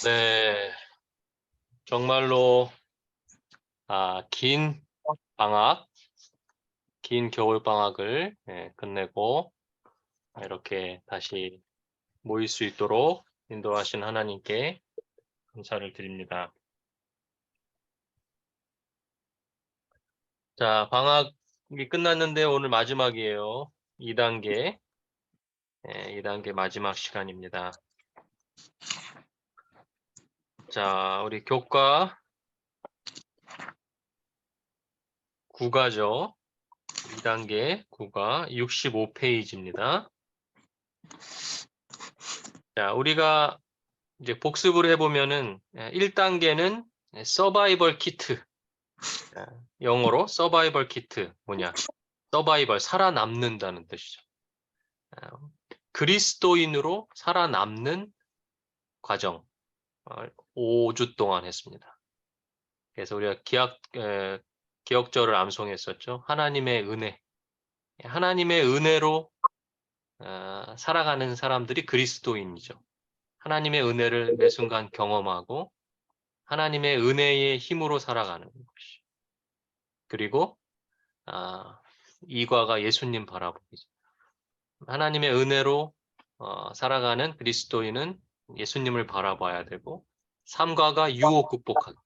네, 정말로 긴 방학, 긴 겨울 방학을 끝내고 이렇게 다시 모일 수 있도록 인도하신 하나님께 감사를 드립니다. 자, 방학이 끝났는데 오늘 마지막이에요. 2단계, 2단계 마지막 시간입니다. 자, 우리 교과 9가죠. 2단계 9가 65페이지입니다. 자, 우리가 이제 복습을 해보면은 1단계는 서바이벌 키트, 영어로 서바이벌 키트 뭐냐? 서바이벌, 살아남는다는 뜻이죠. 그리스도인으로 살아남는 과정 5주 동안 했습니다. 그래서 우리가 기억절을 암송했었죠. 하나님의 은혜, 하나님의 은혜로 살아가는 사람들이 그리스도인이죠. 하나님의 은혜를 매 순간 경험하고 하나님의 은혜의 힘으로 살아가는 것이. 그리고 2과가 예수님 바라보기죠. 하나님의 은혜로 살아가는 그리스도인은 예수님을 바라봐야 되고 3과가 유혹 극복하기.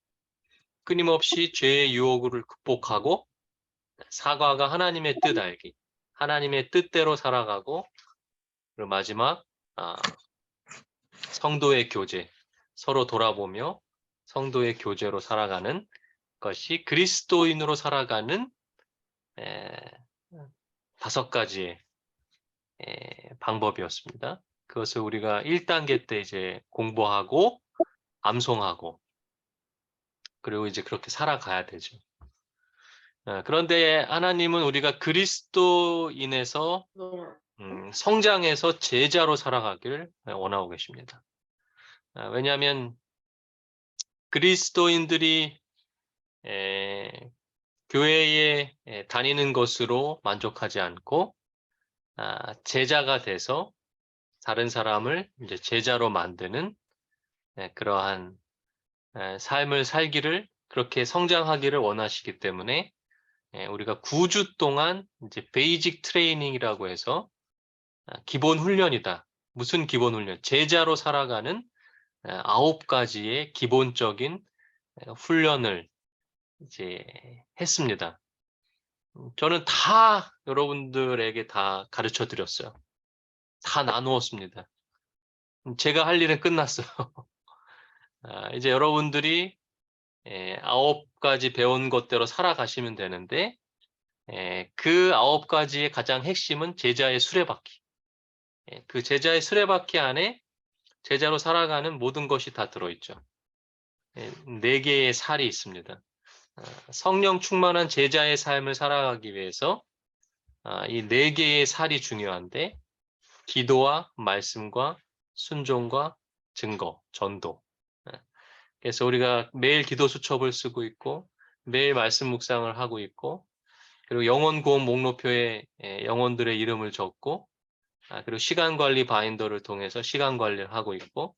끊임없이 죄의 유혹을 극복하고 4과가 하나님의 뜻 알기. 하나님의 뜻대로 살아가고 그리고 마지막 성도의 교제. 서로 돌아보며 성도의 교제로 살아가는 것이 그리스도인으로 살아가는 5가지의 방법이었습니다. 그것을 우리가 1단계 때 이제 공부하고 암송하고 그리고 이제 그렇게 살아가야 되죠. 그런데 하나님은 우리가 그리스도인에서 성장해서 제자로 살아가길 원하고 계십니다. 왜냐하면 그리스도인들이 교회에 다니는 것으로 만족하지 않고 제자가 돼서 다른 사람을 이제 제자로 만드는 그러한 삶을 살기를 그렇게 성장하기를 원하시기 때문에 우리가 9주 동안 이제 베이직 트레이닝이라고 해서 기본 훈련이다. 무슨 기본 훈련? 제자로 살아가는 9가지의 기본적인 훈련을 이제 했습니다. 저는 다 여러분들에게 다 가르쳐 드렸어요. 다 나누었습니다. 제가 할 일은 끝났어요. 이제 여러분들이 9가지 배운 것대로 살아가시면 되는데 그 9가지의 가장 핵심은 제자의 수레바퀴. 그 제자의 수레바퀴 안에 제자로 살아가는 모든 것이 다 들어있죠. 4개의 살이 있습니다. 성령 충만한 제자의 삶을 살아가기 위해서 이 4개의 살이 중요한데 기도와 말씀과 순종과 증거, 전도. 그래서 우리가 매일 기도 수첩을 쓰고 있고 매일 말씀 묵상을 하고 있고 그리고 영혼 구원 목록표에 영혼들의 이름을 적고 그리고 시간 관리 바인더를 통해서 시간 관리를 하고 있고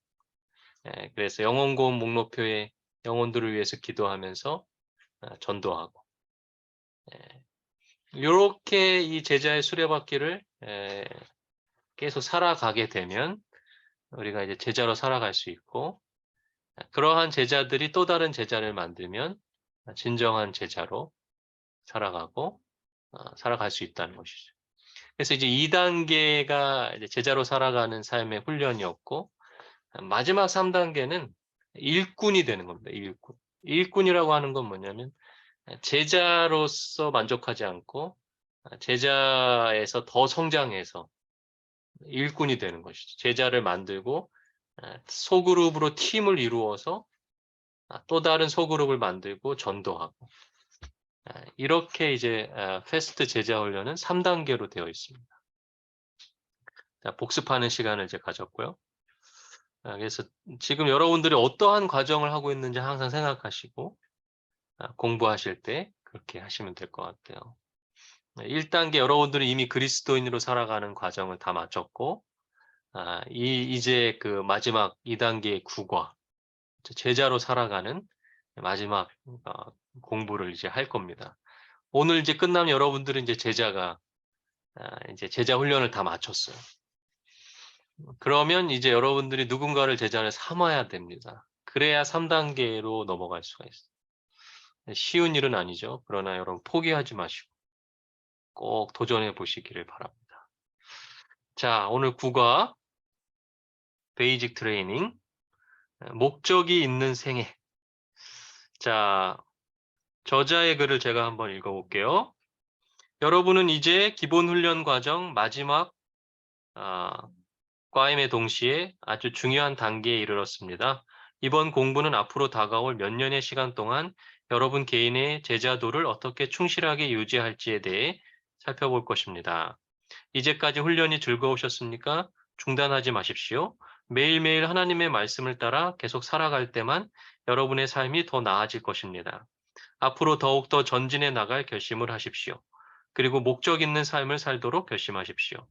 그래서 영혼 구원 목록표에 영혼들을 위해서 기도하면서 전도하고 이렇게 이 제자의 수레바퀴를 계속 살아가게 되면 우리가 이제 제자로 살아갈 수 있고 그러한 제자들이 또 다른 제자를 만들면 진정한 제자로 살아가고 살아갈 수 있다는 것이죠. 그래서 이제 2단계가 이제 제자로 살아가는 삶의 훈련이었고 마지막 3단계는 일꾼이 되는 겁니다. 일꾼. 일꾼이라고 하는 건 뭐냐면 제자로서 만족하지 않고 제자에서 더 성장해서 일꾼이 되는 것이죠. 제자를 만들고 소그룹으로 팀을 이루어서 또 다른 소그룹을 만들고 전도하고 이렇게 이제 패스트 제자 훈련은 3단계로 되어 있습니다. 자, 복습하는 시간을 이제 가졌고요. 그래서 지금 여러분들이 어떠한 과정을 하고 있는지 항상 생각하시고 공부하실 때 그렇게 하시면 될 것 같아요. 1단계 여러분들이 이미 그리스도인으로 살아가는 과정을 다 마쳤고 이제 그 마지막 2단계의 구과 제자로 살아가는 마지막 공부를 이제 할 겁니다. 오늘 이제 끝나면 여러분들은 이제 제자가 이제 제자 훈련을 다 마쳤어요. 그러면 이제 여러분들이 누군가를 제자를 삼아야 됩니다. 그래야 3단계로 넘어갈 수가 있어요. 쉬운 일은 아니죠. 그러나 여러분 포기하지 마시고 꼭 도전해 보시기를 바랍니다. 자, 오늘 국어 베이직 트레이닝 목적이 있는 생애. 자, 저자의 글을 제가 한번 읽어볼게요. 여러분은 이제 기본 훈련 과정 마지막 과임의 동시에 아주 중요한 단계에 이르렀습니다. 이번 공부는 앞으로 다가올 몇 년의 시간 동안 여러분 개인의 제자도를 어떻게 충실하게 유지할지에 대해 살펴볼 것입니다. 이제까지 훈련이 즐거우셨습니까? 중단하지 마십시오. 매일매일 하나님의 말씀을 따라 계속 살아갈 때만 여러분의 삶이 더 나아질 것입니다. 앞으로 더욱더 전진해 나갈 결심을 하십시오. 그리고 목적 있는 삶을 살도록 결심하십시오.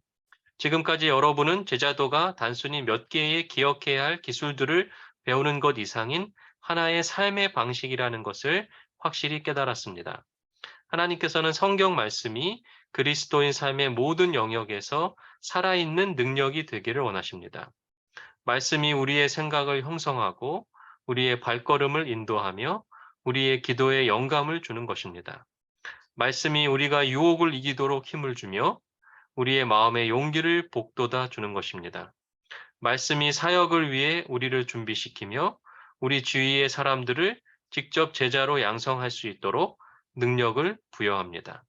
지금까지 여러분은 제자도가 단순히 몇 개의 기억해야 할 기술들을 배우는 것 이상인 하나의 삶의 방식이라는 것을 확실히 깨달았습니다. 하나님께서는 성경 말씀이 그리스도인 삶의 모든 영역에서 살아있는 능력이 되기를 원하십니다. 말씀이 우리의 생각을 형성하고 우리의 발걸음을 인도하며 우리의 기도에 영감을 주는 것입니다. 말씀이 우리가 유혹을 이기도록 힘을 주며 우리의 마음에 용기를 북돋아 주는 것입니다. 말씀이 사역을 위해 우리를 준비시키며 우리 주위의 사람들을 직접 제자로 양성할 수 있도록 능력을 부여합니다.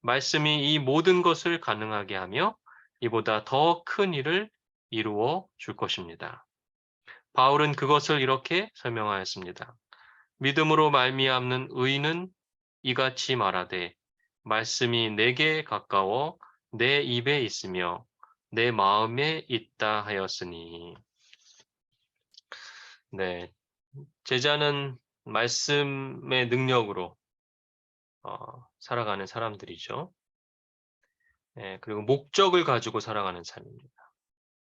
말씀이 이 모든 것을 가능하게 하며 이보다 더 큰 일을 이루어 줄 것입니다. 바울은 그것을 이렇게 설명하였습니다. 믿음으로 말미암는 의인은 이같이 말하되 말씀이 내게 가까워 내 입에 있으며 내 마음에 있다 하였으니. 네, 제자는 말씀의 능력으로 살아가는 사람들이죠. 네, 그리고 목적을 가지고 살아가는 삶입니다.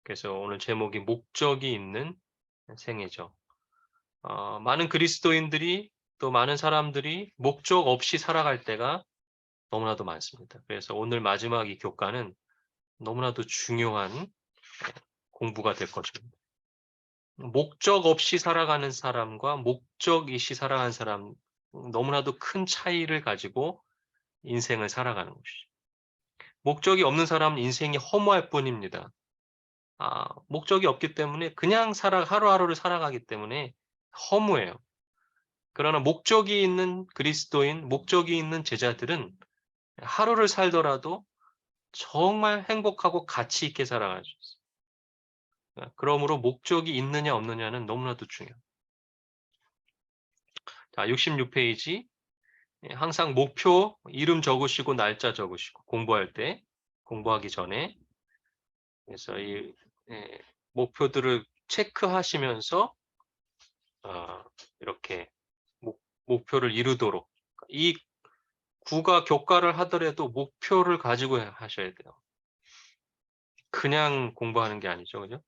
그래서 오늘 제목이 목적이 있는 생애죠. 많은 그리스도인들이 또 많은 사람들이 목적 없이 살아갈 때가 너무나도 많습니다. 그래서 오늘 마지막 이 교과는 너무나도 중요한 공부가 될 것입니다. 목적 없이 살아가는 사람과 목적 있이 살아가는 사람 너무나도 큰 차이를 가지고 인생을 살아가는 것이죠. 목적이 없는 사람은 인생이 허무할 뿐입니다. 목적이 없기 때문에 그냥 하루하루를 살아가기 때문에 허무해요. 그러나 목적이 있는 그리스도인, 목적이 있는 제자들은 하루를 살더라도 정말 행복하고 가치 있게 살아갈 수 있어요. 그러므로 목적이 있느냐 없느냐는 너무나도 중요해요. 자, 66페이지. 항상 목표, 이름 적으시고 날짜 적으시고 공부할 때, 공부하기 전에. 그래서 이 목표들을 체크하시면서 이렇게 목표를 이루도록 이 국어 교과를 하더라도 목표를 가지고 하셔야 돼요. 그냥 공부하는 게 아니죠, 그죠?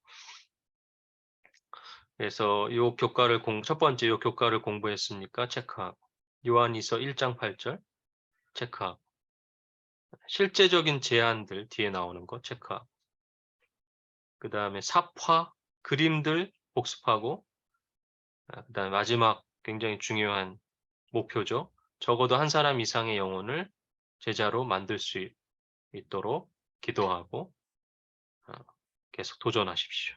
그래서 첫 번째 요 교과를 공부했습니까? 체크하고. 요한이서 1장 8절 체크하고. 실제적인 제안들 뒤에 나오는 거 체크하고. 그 다음에 삽화, 그림들 복습하고. 그 다음에 마지막 굉장히 중요한 목표죠. 적어도 한 사람 이상의 영혼을 제자로 만들 수 있도록 기도하고 계속 도전하십시오.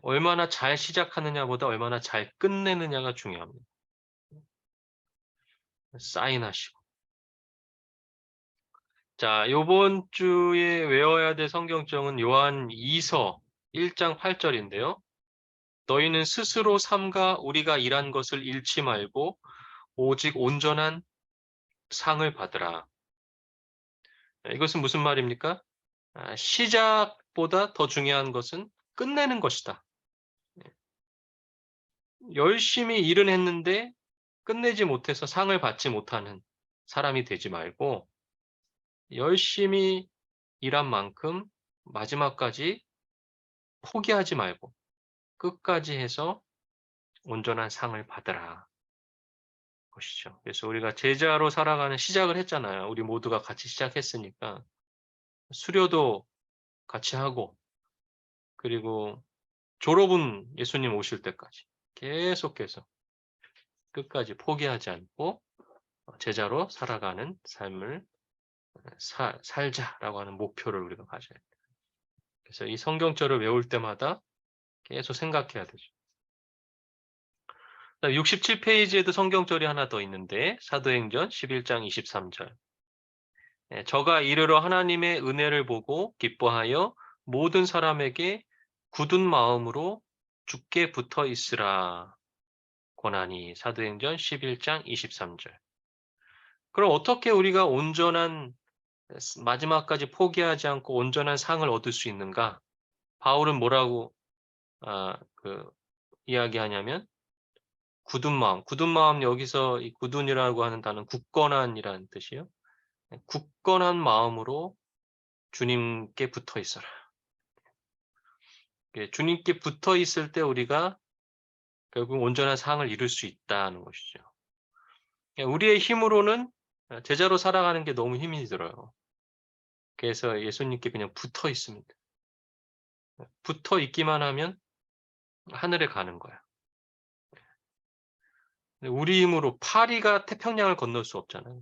얼마나 잘 시작하느냐보다 얼마나 잘 끝내느냐가 중요합니다. 사인하시고. 자, 요번 주에 외워야 될 성경정은 요한 2서 1장 8절인데요. 너희는 스스로 삼가 우리가 일한 것을 잃지 말고 오직 온전한 상을 받으라. 이것은 무슨 말입니까? 시작보다 더 중요한 것은 끝내는 것이다. 열심히 일은 했는데 끝내지 못해서 상을 받지 못하는 사람이 되지 말고 열심히 일한 만큼 마지막까지 포기하지 말고 끝까지 해서 온전한 상을 받으라. 것이죠. 그래서 우리가 제자로 살아가는 시작을 했잖아요. 우리 모두가 같이 시작했으니까 수료도 같이 하고 그리고 졸업은 예수님 오실 때까지 계속해서 끝까지 포기하지 않고 제자로 살아가는 삶을 살자라고 하는 목표를 우리가 가져야 돼요. 그래서 이 성경절을 외울 때마다 계속 생각해야 되죠. 67페이지에도 성경절이 하나 더 있는데 사도행전 11장 23절. 저가 이르러 하나님의 은혜를 보고 기뻐하여 모든 사람에게 굳은 마음으로 굳게 붙어 있으라 권하니. 사도행전 11장 23절. 그럼 어떻게 우리가 온전한 마지막까지 포기하지 않고 온전한 상을 얻을 수 있는가? 바울은 뭐라고 이야기하냐면 굳은 마음 여기서 이 굳은이라고 하는 단어는 굳건한이라는 뜻이에요. 굳건한 마음으로 주님께 붙어 있어라. 주님께 붙어 있을 때 우리가 결국 온전한 상을 이룰 수 있다는 것이죠. 우리의 힘으로는 제자로 살아가는 게 너무 힘이 들어요. 그래서 예수님께 그냥 붙어 있습니다. 붙어 있기만 하면 하늘에 가는 거야. 우리 힘으로 파리가 태평양을 건널 수 없잖아요.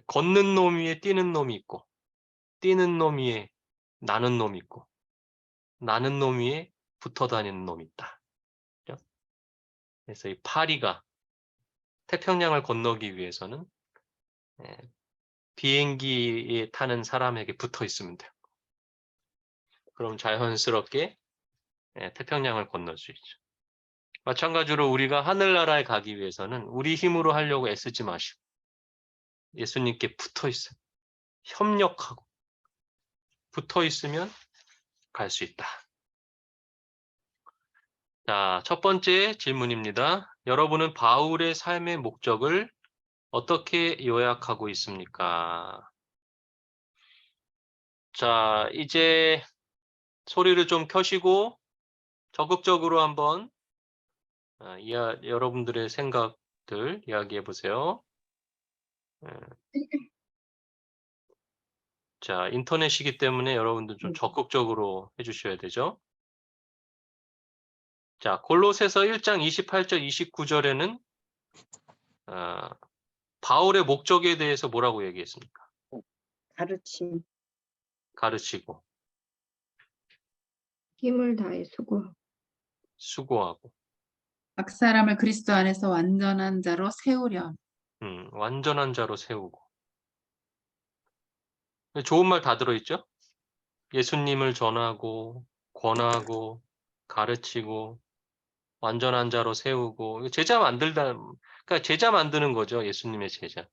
걷는 놈 위에 뛰는 놈이 있고, 뛰는 놈 위에 나는 놈이 있고, 나는 놈 위에 붙어 다니는 놈이 있다. 그래서 이 파리가 태평양을 건너기 위해서는 비행기에 타는 사람에게 붙어 있으면 돼요. 그럼 자연스럽게 태평양을 건널 수 있죠. 마찬가지로 우리가 하늘나라에 가기 위해서는 우리 힘으로 하려고 애쓰지 마시고 예수님께 붙어 있어요. 협력하고 붙어 있으면 갈 수 있다. 자, 첫 번째 질문입니다. 여러분은 바울의 삶의 목적을 어떻게 요약하고 있습니까? 자, 이제 소리를 좀 켜시고 적극적으로 한번 여러분들의 생각들 이야기해 보세요. 자, 인터넷이기 때문에 여러분들 좀 적극적으로 해주셔야 되죠. 자, 골로새서 1장 28절 29절에는 바울의 목적에 대해서 뭐라고 얘기했습니까? 가르치고 힘을 다해 수고하고 각 사람을 그리스도 안에서 완전한 자로 세우렴. 완전한 자로 세우고. 좋은 말 다 들어있죠? 예수님을 전하고 권하고 가르치고 완전한 자로 세우고 제자 그러니까 제자 만드는 거죠. 예수님의 제자.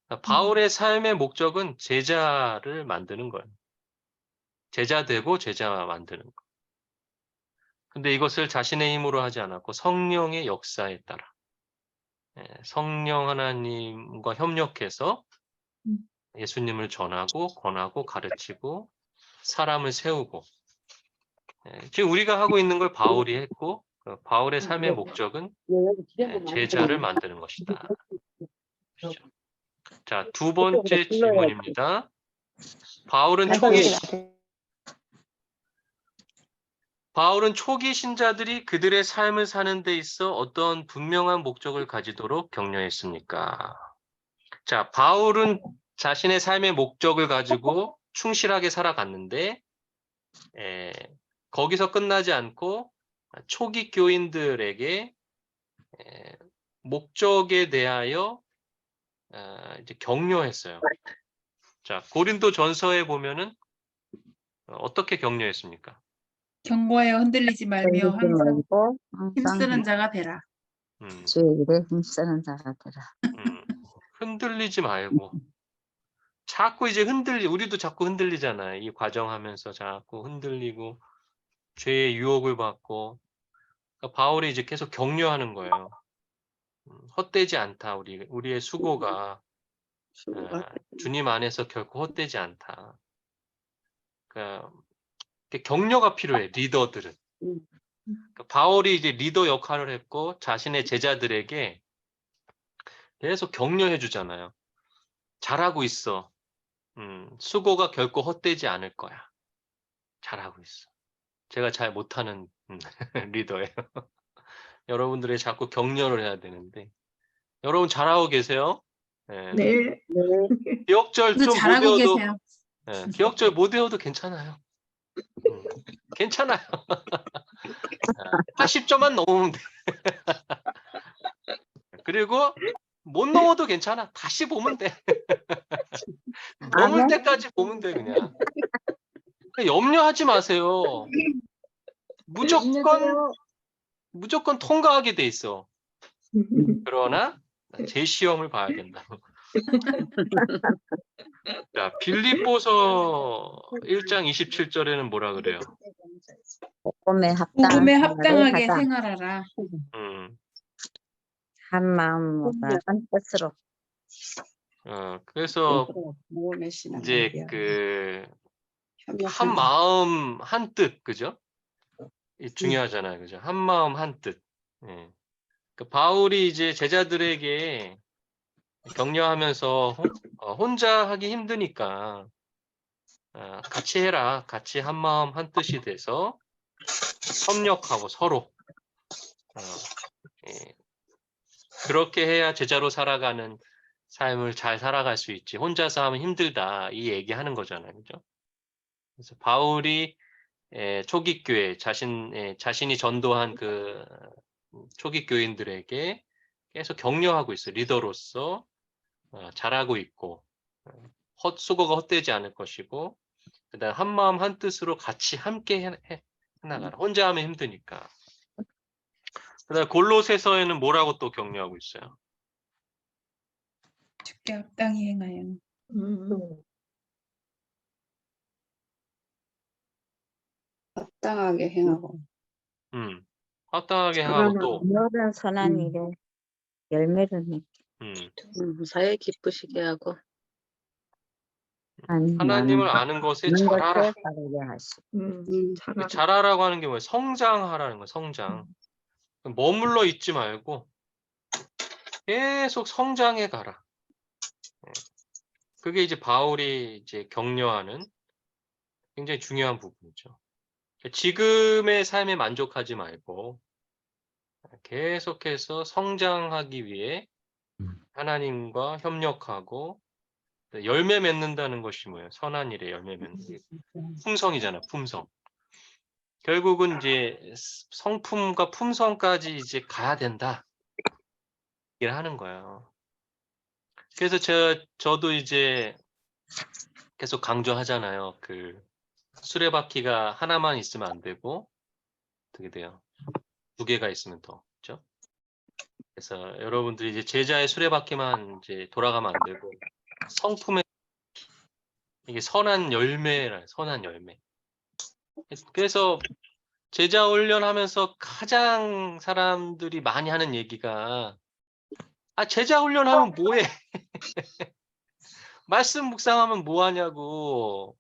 그러니까 바울의 삶의 목적은 제자를 만드는 거예요. 제자 되고 제자 만드는 거. 근데 이것을 자신의 힘으로 하지 않았고 성령의 역사에 따라 성령 하나님과 협력해서 예수님을 전하고 권하고 가르치고 사람을 세우고 지금 우리가 하고 있는 걸 바울이 했고 바울의 삶의 목적은 제자를 만드는 것이다. 자, 두 번째 질문입니다. 바울은 초기 신자들이 그들의 삶을 사는 데 있어 어떤 분명한 목적을 가지도록 격려했습니까? 자, 바울은 자신의 삶의 목적을 가지고 충실하게 살아갔는데 거기서 끝나지 않고 초기 교인들에게 목적에 대하여 이제 격려했어요. 자, 고린도 전서에 보면은 어떻게 격려했습니까? 경고하여 흔들리지 말며 항상 힘쓰는 자가 되라. 주의 일에 힘쓰는 자가 되라. 흔들리지 말고 자꾸 이제 우리도 자꾸 흔들리잖아요. 이 과정하면서 자꾸 흔들리고 죄의 유혹을 받고 그러니까 바울이 이제 계속 격려하는 거예요. 헛되지 않다. 우리의 수고가 주님 안에서 결코 헛되지 않다. 그러니까 격려가 필요해. 리더들은 그러니까 바울이 이제 리더 역할을 했고 자신의 제자들에게 계속 격려해 주잖아요. 잘하고 있어. 수고가 결코 헛되지 않을 거야. 잘하고 있어. 제가 잘 못하는 리더예요. 여러분들이 자꾸 격려를 해야 되는데 여러분 잘하고 계세요? 예. 네. 기억절 근데 좀 못 잘하고 외워도 계세요. 예, 기억절 못 외워도 괜찮아요. 괜찮아요. 80점만 넘으면 돼. 그리고 못 넘어도 괜찮아. 다시 보면 돼. 넘을 아멘. 때까지 보면 돼 그냥. 염려하지 마세요. 무조건 통과하게 돼 있어. 그러나 재시험을 봐야 된다. 자, 빌립보서 1장 27절에는 뭐라 그래요? 복음에 복음에 합당한 합당하게 생활을 하자. 생활하라. 음, 한 마음과 한 뜻으로. 그래서 모험의 신앙 이제 말이야. 그 한 협력하자. 마음 한 뜻, 그죠? 이 중요하잖아요, 그죠? 한 마음 한 뜻. 예. 그 바울이 이제 제자들에게 격려하면서 혼자 하기 힘드니까 같이 해라, 같이 한 마음 한 뜻이 돼서 협력하고 서로 예. 그렇게 해야 제자로 살아가는 삶을 잘 살아갈 수 있지. 혼자서 하면 힘들다 이 얘기하는 거잖아요, 그죠? 그래서 바울이 초기 교회 자신이 전도한 그 초기 교인들에게 계속 격려하고 있어요. 리더로서 잘하고 있고 수고가 헛되지 않을 것이고 그다음 한 마음 한 뜻으로 같이 함께 해나가라. 혼자 하면 힘드니까. 그다음 골로새서에는 뭐라고 또 격려하고 있어요? 주께 합당히 행하여. 합당하게 행하고. 합당하게 하고 또 모든 선한 일에 열매를 맺게. 무사히 기쁘시게 하고. 하나님을 아는 것에 많은 잘하라. 것에 바르게 하시고. 잘하라고 하는 게 뭐예요? 성장하라는 거예요. 성장. 머물러 있지 말고 계속 성장해 가라. 그게 이제 바울이 이제 격려하는 굉장히 중요한 부분이죠. 지금의 삶에 만족하지 말고 계속해서 성장하기 위해 하나님과 협력하고 열매 맺는다는 것이 뭐예요? 선한 일에 열매 맺는 게 품성이잖아, 품성. 결국은 이제 성품과 품성까지 이제 가야 된다. 얘기를 하는 거예요. 그래서 저도 이제 계속 강조하잖아요. 그 수레바퀴가 하나만 있으면 안 되고 어떻게 돼요? 두 개가 있으면 더, 그렇죠? 그래서 여러분들이 이제 제자의 수레바퀴만 이제 돌아가면 안 되고 성품의 이게 선한 열매라, 선한 열매. 그래서 제자 훈련하면서 가장 사람들이 많이 하는 얘기가 제자 훈련하면 뭐해? 말씀 묵상하면 뭐하냐고.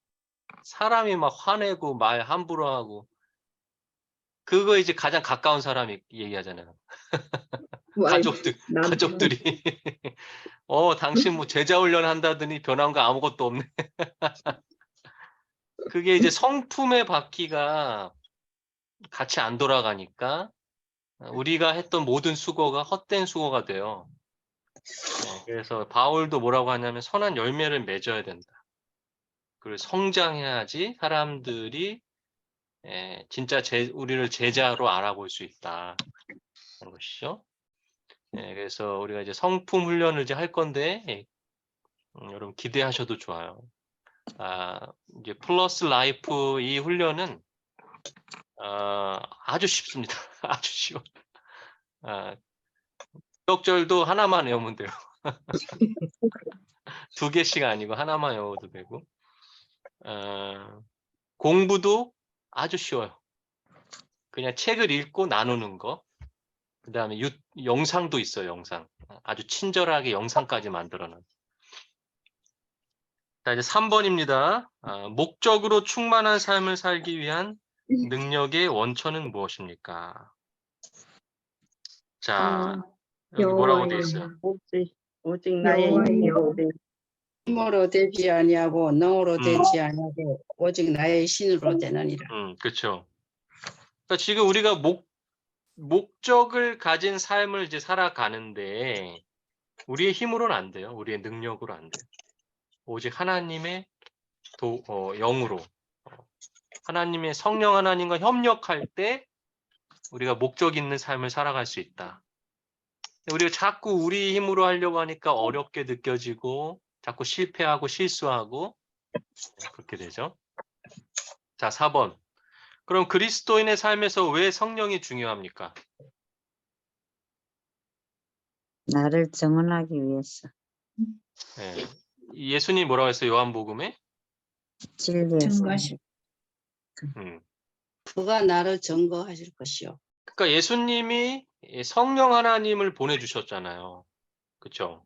사람이 막 화내고 말 함부로 하고 그거 이제 가장 가까운 사람이 얘기하잖아요. 가족들이 당신 뭐 제자 훈련 한다더니 변한 거 아무것도 없네. 그게 이제 성품의 바퀴가 같이 안 돌아가니까 우리가 했던 모든 수고가 헛된 수고가 돼요. 그래서 바울도 뭐라고 하냐면 선한 열매를 맺어야 된다. 그리고 성장해야지 사람들이 진짜 우리를 제자로 알아볼 수 있다. 하는 것이죠. 그래서 우리가 이제 성품 훈련을 이제 할 건데 여러분 기대하셔도 좋아요. 이제 플러스 라이프 이 훈련은 아주 쉽습니다. 아주 쉬워. 기억절도 하나만 외우면 돼요. 2개씩 아니고 하나만 외워도 되고 공부도 아주 쉬워요. 그냥 책을 읽고 나누는 거. 그 다음에 영상도 있어요. 영상. 아주 친절하게 영상까지 만들어놔. 자, 이제 3번입니다. 목적으로 충만한 삶을 살기 위한 능력의 원천은 무엇입니까? 자, 어, 여기 뭐라고 돼 있어요? 오직 나의 힘으로 힘으로 되지 아니하고 능으로 되지 아니하고 오직 나의 신으로 되느니라. 그렇죠. 그러니까 지금 우리가 목적을 가진 삶을 이제 살아가는데 우리의 힘으로는 안 돼요. 우리의 능력으로 안 돼요. 오직 하나님의 영으로 하나님의 성령 하나님과 협력할 때 우리가 목적 있는 삶을 살아갈 수 있다. 우리가 자꾸 우리 힘으로 하려고 하니까 어렵게 느껴지고 자꾸 실패하고 실수하고 그렇게 되죠. 자, 4번. 그럼 그리스도인의 삶에서 왜 성령이 중요합니까? 나를 정언하기 위해서 예. 예수님 뭐라고 했어요? 요한복음에? 진리에서 증거하시. 음. 그가 나를 증거하실 것이요. 그러니까 예수님이 성령 하나님을 보내주셨잖아요. 그렇죠?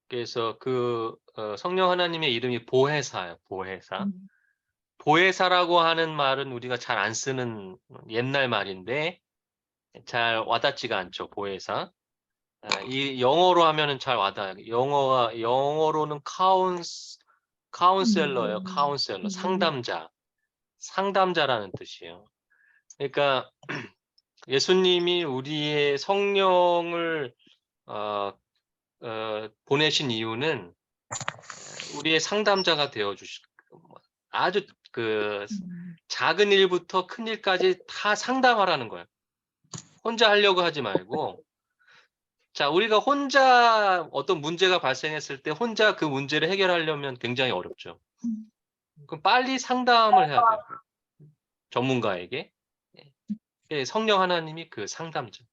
그래서 그 성령 하나님의 이름이 보혜사예요. 보혜사. 보혜사라고 하는 말은 우리가 잘 안 쓰는 옛날 말인데 잘 와닿지가 않죠. 보혜사. 이 영어로 하면은 잘 와닿아요. 영어로는 카운셀러예요. 카운셀러. 상담자라는 뜻이에요. 그러니까 예수님이 우리의 성령을 보내신 이유는 우리의 상담자가 되어 아주 그 작은 일부터 큰 일까지 다 상담하라는 거예요. 혼자 하려고 하지 말고 자, 우리가 혼자 어떤 문제가 발생했을 때 혼자 그 문제를 해결하려면 굉장히 어렵죠. 그럼 빨리 상담을 해야 돼요. 전문가에게. 성령 하나님이 그 상담자.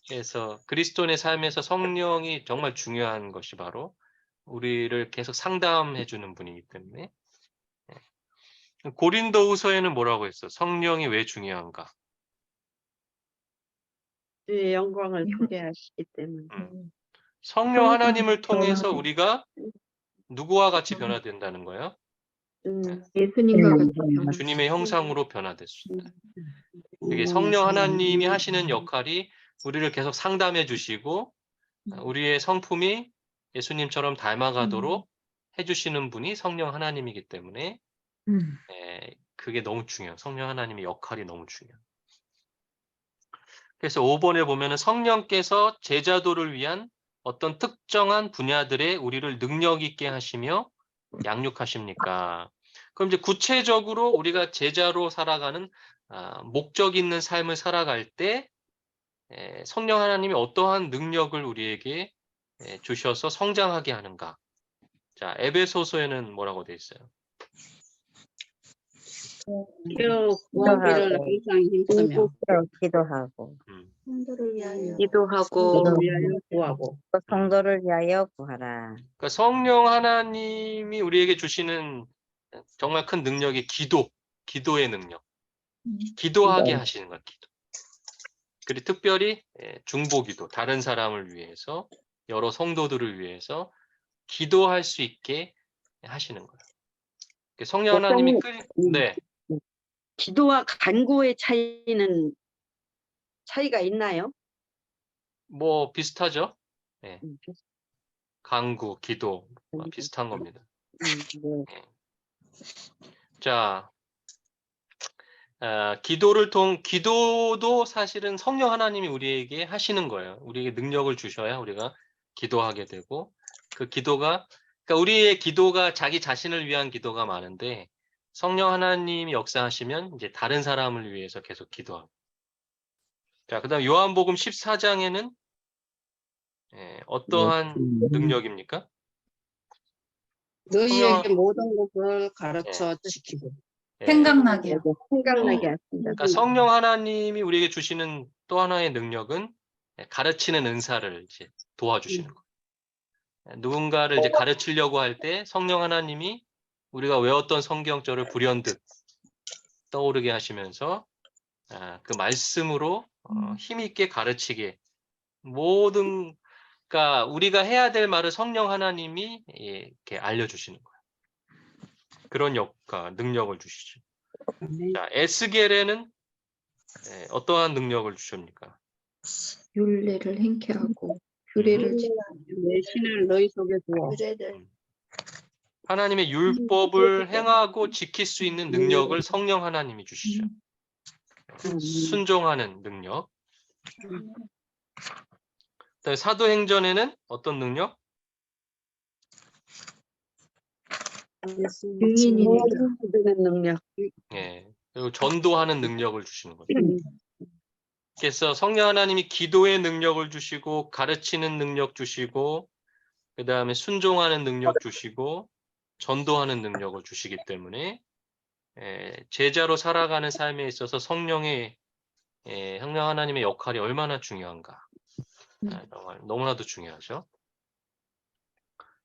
그래서 그리스도인의 삶에서 성령이 정말 중요한 것이 바로 우리를 계속 상담해 주는 분이기 때문에 고린도후서에는 뭐라고 했어? 성령이 왜 중요한가? 주의 영광을 소개하시기 때문에. 성령 하나님을 통해서 우리가 누구와 같이 변화된다는 거예요? 예수님과 같이 주님의 형상으로 변화될 수 있다. 이게 성령 하나님이 하시는 역할이 우리를 계속 상담해 주시고 우리의 성품이 예수님처럼 닮아가도록 해주시는 분이 성령 하나님이기 때문에 그게 너무 중요해요. 성령 하나님의 역할이 너무 중요해요. 그래서 5번에 보면은 성령께서 제자도를 위한 어떤 특정한 분야들에 우리를 능력 있게 하시며 양육하십니까? 그럼 이제 구체적으로 우리가 제자로 살아가는 목적 있는 삶을 살아갈 때 성령 하나님이 어떠한 능력을 우리에게 주셔서 성장하게 하는가? 자, 에베소서에는 뭐라고 돼 있어요? 구하기를 항상 힘쓰며 기도하고 기도하고 위하여 구하고 또 성도를 위하여 구하라. 그러니까 성령 하나님이 우리에게 주시는 정말 큰 능력이 기도의 능력. 기도하게 하시는 거예요. 기도. 그리고 특별히 중보기도, 다른 사람을 위해서, 여러 성도들을 위해서 기도할 수 있게 하시는 거예요. 성령 하나님이 네. 기도와 간구의 차이가 있나요? 뭐 비슷하죠? 네. 간구, 기도 비슷한 겁니다. 자, 기도도 사실은 성령 하나님이 우리에게 하시는 거예요. 우리에게 능력을 주셔야 우리가 기도하게 되고 그 기도가 그러니까 우리의 기도가 자기 자신을 위한 기도가 많은데 성령 하나님이 역사하시면 이제 다른 사람을 위해서 계속 기도하고. 자, 그다음 요한복음 14장에는 어떠한 능력입니까? 너희에게 모든 것을 가르쳐 지키고 생각나게. 생각나게 하신다. 그러니까 성령 하나님이 우리에게 주시는 또 하나의 능력은 가르치는 은사를 이제 도와주시는 거예요. 누군가를 이제 가르치려고 할 때 성령 하나님이 우리가 외웠던 성경절을 불현듯 떠오르게 하시면서 그 말씀으로 힘있게 가르치게 그러니까 우리가 해야 될 말을 성령 하나님이 이렇게 알려주시는 거예요. 그런 능력을 주시죠. 자, 에스겔에는 어떠한 능력을 주십니까? 율례를 행케하고 규례를 내 신을 너희 속에 두어 하나님의 율법을 행하고 지킬 수 있는 능력을 성령 하나님이 주시죠. 순종하는 능력. 그다음에 사도행전에는 어떤 능력? 증인이 되는 능력. 예. 그리고 전도하는 능력을 주시는 거죠. 그래서 성령 하나님이 기도의 능력을 주시고 가르치는 능력 주시고 그다음에 순종하는 능력 주시고 전도하는 능력을 주시기 때문에 제자로 살아가는 삶에 있어서 성령 하나님의 역할이 얼마나 중요한가. 정말 너무나도 중요하죠.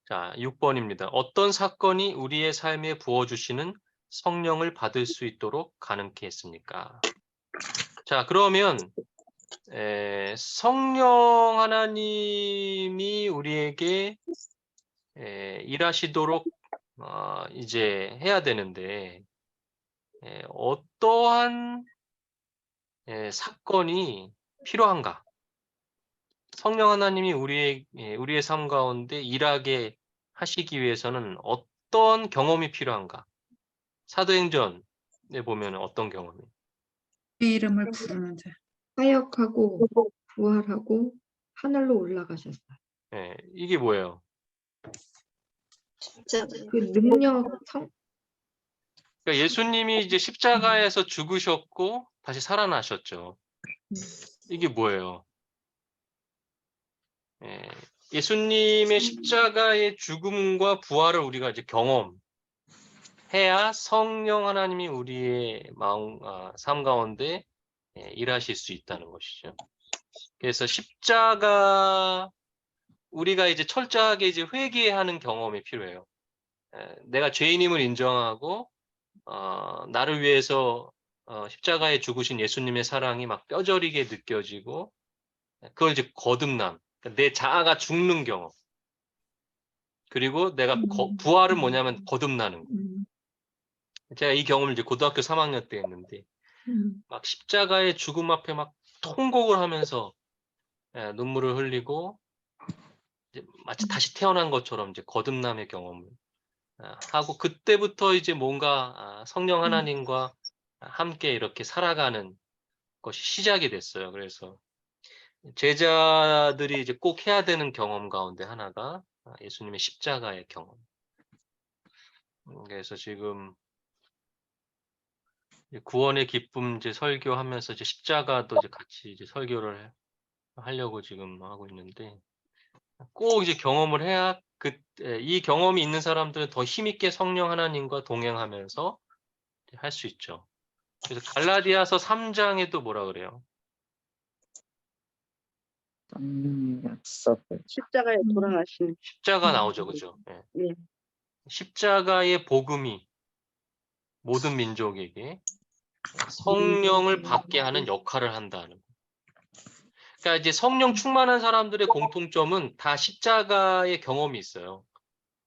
자, 6번입니다. 어떤 사건이 우리의 삶에 부어주시는 성령을 받을 수 있도록 가능케 했습니까? 자, 그러면 성령 하나님이 우리에게 일하시도록 이제 해야 되는데 어떠한 사건이 필요한가? 성령 하나님이 우리의 삶 가운데 일하게 하시기 위해서는 어떤 경험이 필요한가? 사도행전에 보면 어떤 경험이? 주의 이름을 부르는 자. 사역하고 부활하고 하늘로 올라가셨어요. 이게 뭐예요? 그 능력 그러니까 예수님이 이제 십자가에서 죽으셨고 다시 살아나셨죠. 이게 뭐예요? 예수님의 십자가의 죽음과 부활을 우리가 이제 경험해야 성령 하나님이 우리의 마음, 삶 가운데 일하실 수 있다는 것이죠. 그래서 십자가 우리가 이제 철저하게 이제 회개하는 경험이 필요해요. 내가 죄인임을 인정하고 나를 위해서 십자가에 죽으신 예수님의 사랑이 막 뼈저리게 느껴지고 그걸 이제 거듭남, 그러니까 내 자아가 죽는 경험. 그리고 내가 부활은 뭐냐면 거듭나는 거. 제가 이 경험을 이제 고등학교 3학년 때 했는데 막 십자가의 죽음 앞에 막 통곡을 하면서 눈물을 흘리고 이제 마치 다시 태어난 것처럼 이제 거듭남의 경험을 하고 그때부터 이제 뭔가 성령 하나님과 함께 이렇게 살아가는 것이 시작이 됐어요. 그래서 제자들이 이제 꼭 해야 되는 경험 가운데 하나가 예수님의 십자가의 경험. 그래서 지금 구원의 기쁨 이제 설교하면서 이제 십자가도 이제 같이 이제 설교를 하려고 지금 하고 있는데 꼭 이제 경험을 해야 이 경험이 있는 사람들은 더 힘있게 성령 하나님과 동행하면서 할 수 있죠. 그래서 갈라디아서 3장에도 뭐라 그래요? 약속을 십자가에 돌아가신. 십자가 나오죠, 그죠? 예. 십자가의 복음이 모든 민족에게 성령을 받게 하는 역할을 한다는 거. 그러니까 이제 성령 충만한 사람들의 공통점은 다 십자가의 경험이 있어요.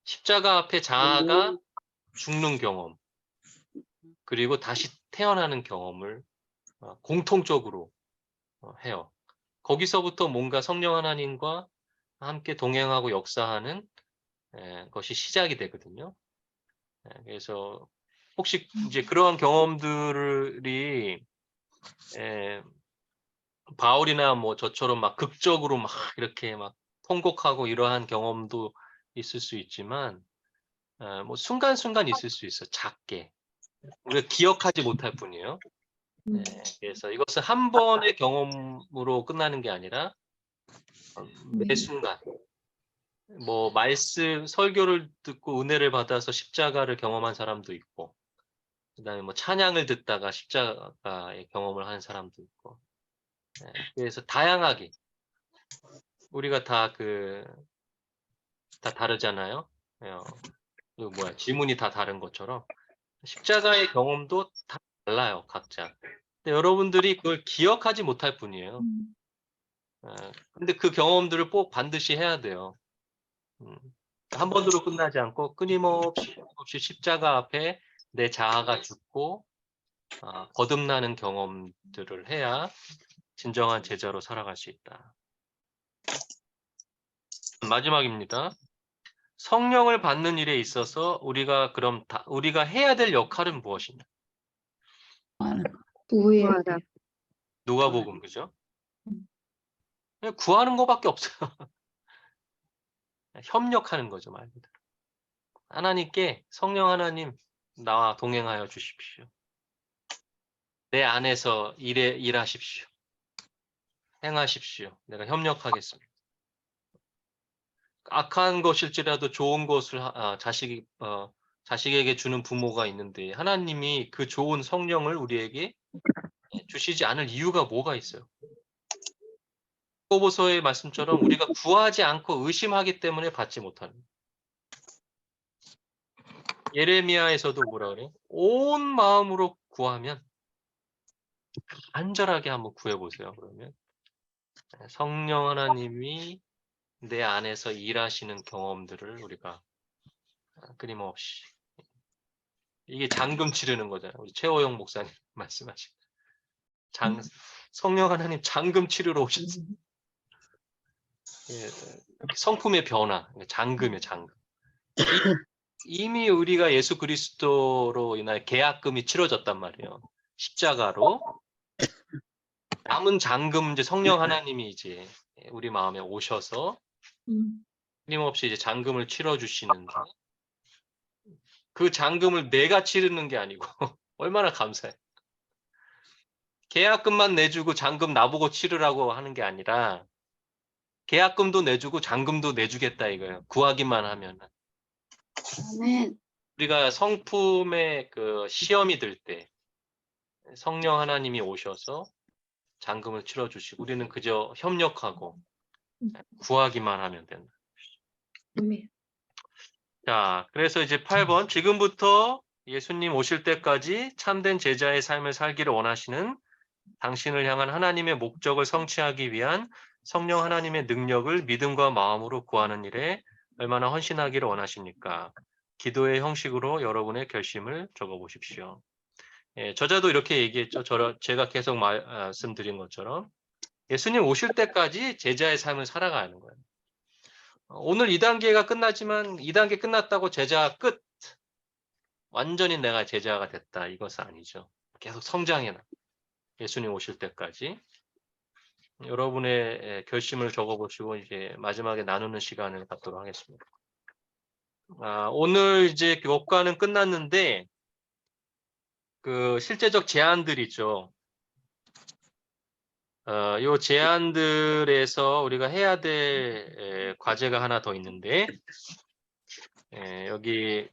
십자가 앞에 자아가 죽는 경험, 그리고 다시 태어나는 경험을 공통적으로 해요. 거기서부터 뭔가 성령 하나님과 함께 동행하고 역사하는 것이 시작이 되거든요. 그래서 혹시 이제 그러한 경험들이 바울이나 뭐 저처럼 막 극적으로 막 이렇게 막 통곡하고 이러한 경험도 있을 수 있지만 뭐 순간순간 있을 수 있어. 작게 우리가 기억하지 못할 뿐이에요. 그래서 이것은 한 번의 경험으로 끝나는 게 아니라 매 순간 뭐 말씀 설교를 듣고 은혜를 받아서 십자가를 경험한 사람도 있고 그다음에 뭐 찬양을 듣다가 십자가의 경험을 하는 사람도 있고 그래서 다양하게 우리가 다 다르잖아요. 그 뭐야 지문이 다 다른 것처럼 십자가의 경험도 다 달라요 각자. 근데 여러분들이 그걸 기억하지 못할 뿐이에요. 근데 그 경험들을 꼭 반드시 해야 돼요. 한 번으로 끝나지 않고 끊임없이 십자가 앞에 내 자아가 죽고 거듭나는 경험들을 해야 진정한 제자로 살아갈 수 있다. 마지막입니다. 성령을 받는 일에 있어서 우리가 해야 될 역할은 무엇이냐? 구해야 돼. 누가복음, 그죠? 그냥 구하는 것밖에 없어요. 협력하는 거죠, 말 그대로. 하나님께 성령 하나님 나와 동행하여 주십시오. 내 안에서 일하십시오. 행하십시오. 내가 협력하겠습니다. 악한 것일지라도 좋은 것을 자식에게 주는 부모가 있는데 하나님이 그 좋은 성령을 우리에게 주시지 않을 이유가 뭐가 있어요? 야고보서의 말씀처럼 우리가 구하지 않고 의심하기 때문에 받지 못하는. 예레미야에서도 뭐라 그래요? 온 마음으로 구하면, 간절하게 한번 구해보세요. 그러면 성령 하나님이 내 안에서 일하시는 경험들을 우리가 끊임없이, 이게 잔금 치르는 거잖아요. 우리 최호영 목사님 말씀하신 성령 하나님 잔금 치르러 오셨어요. 예, 성품의 변화, 잔금이에요, 잔금. 이미 우리가 예수 그리스도로 인하여 계약금이 치러졌단 말이에요. 십자가로. 남은 잔금, 이제 성령 하나님이 이제 우리 마음에 오셔서 끊임없이 이제 잔금을 치러주시는데, 그 잔금을 내가 치르는 게 아니고 얼마나 감사해. 계약금만 내주고 잔금 나보고 치르라고 하는 게 아니라 계약금도 내주고 잔금도 내주겠다 이거예요. 구하기만 하면. 아멘. 우리가 성품의 그 시험이 들 때 성령 하나님이 오셔서 잔금을 치러주시고 우리는 그저 협력하고 구하기만 하면 된다. 아멘. 자, 그래서 이제 8번, 지금부터 예수님 오실 때까지 참된 제자의 삶을 살기를 원하시는 당신을 향한 하나님의 목적을 성취하기 위한 성령 하나님의 능력을 믿음과 마음으로 구하는 일에 얼마나 헌신하기를 원하십니까? 기도의 형식으로 여러분의 결심을 적어보십시오. 예, 저자도 이렇게 얘기했죠. 제가 계속 말씀드린 것처럼 예수님 오실 때까지 제자의 삶을 살아가는 거예요. 오늘 2단계가 끝나지만 2단계 끝났다고 제자 끝. 완전히 내가 제자가 됐다. 이것은 아니죠. 계속 성장해나. 예수님 오실 때까지. 여러분의 결심을 적어보시고 이제 마지막에 나누는 시간을 갖도록 하겠습니다. 오늘 이제 교과는 끝났는데 그 실제적 제안들이죠. 요 제안들에서 우리가 해야 될 과제가 하나 더 있는데 여기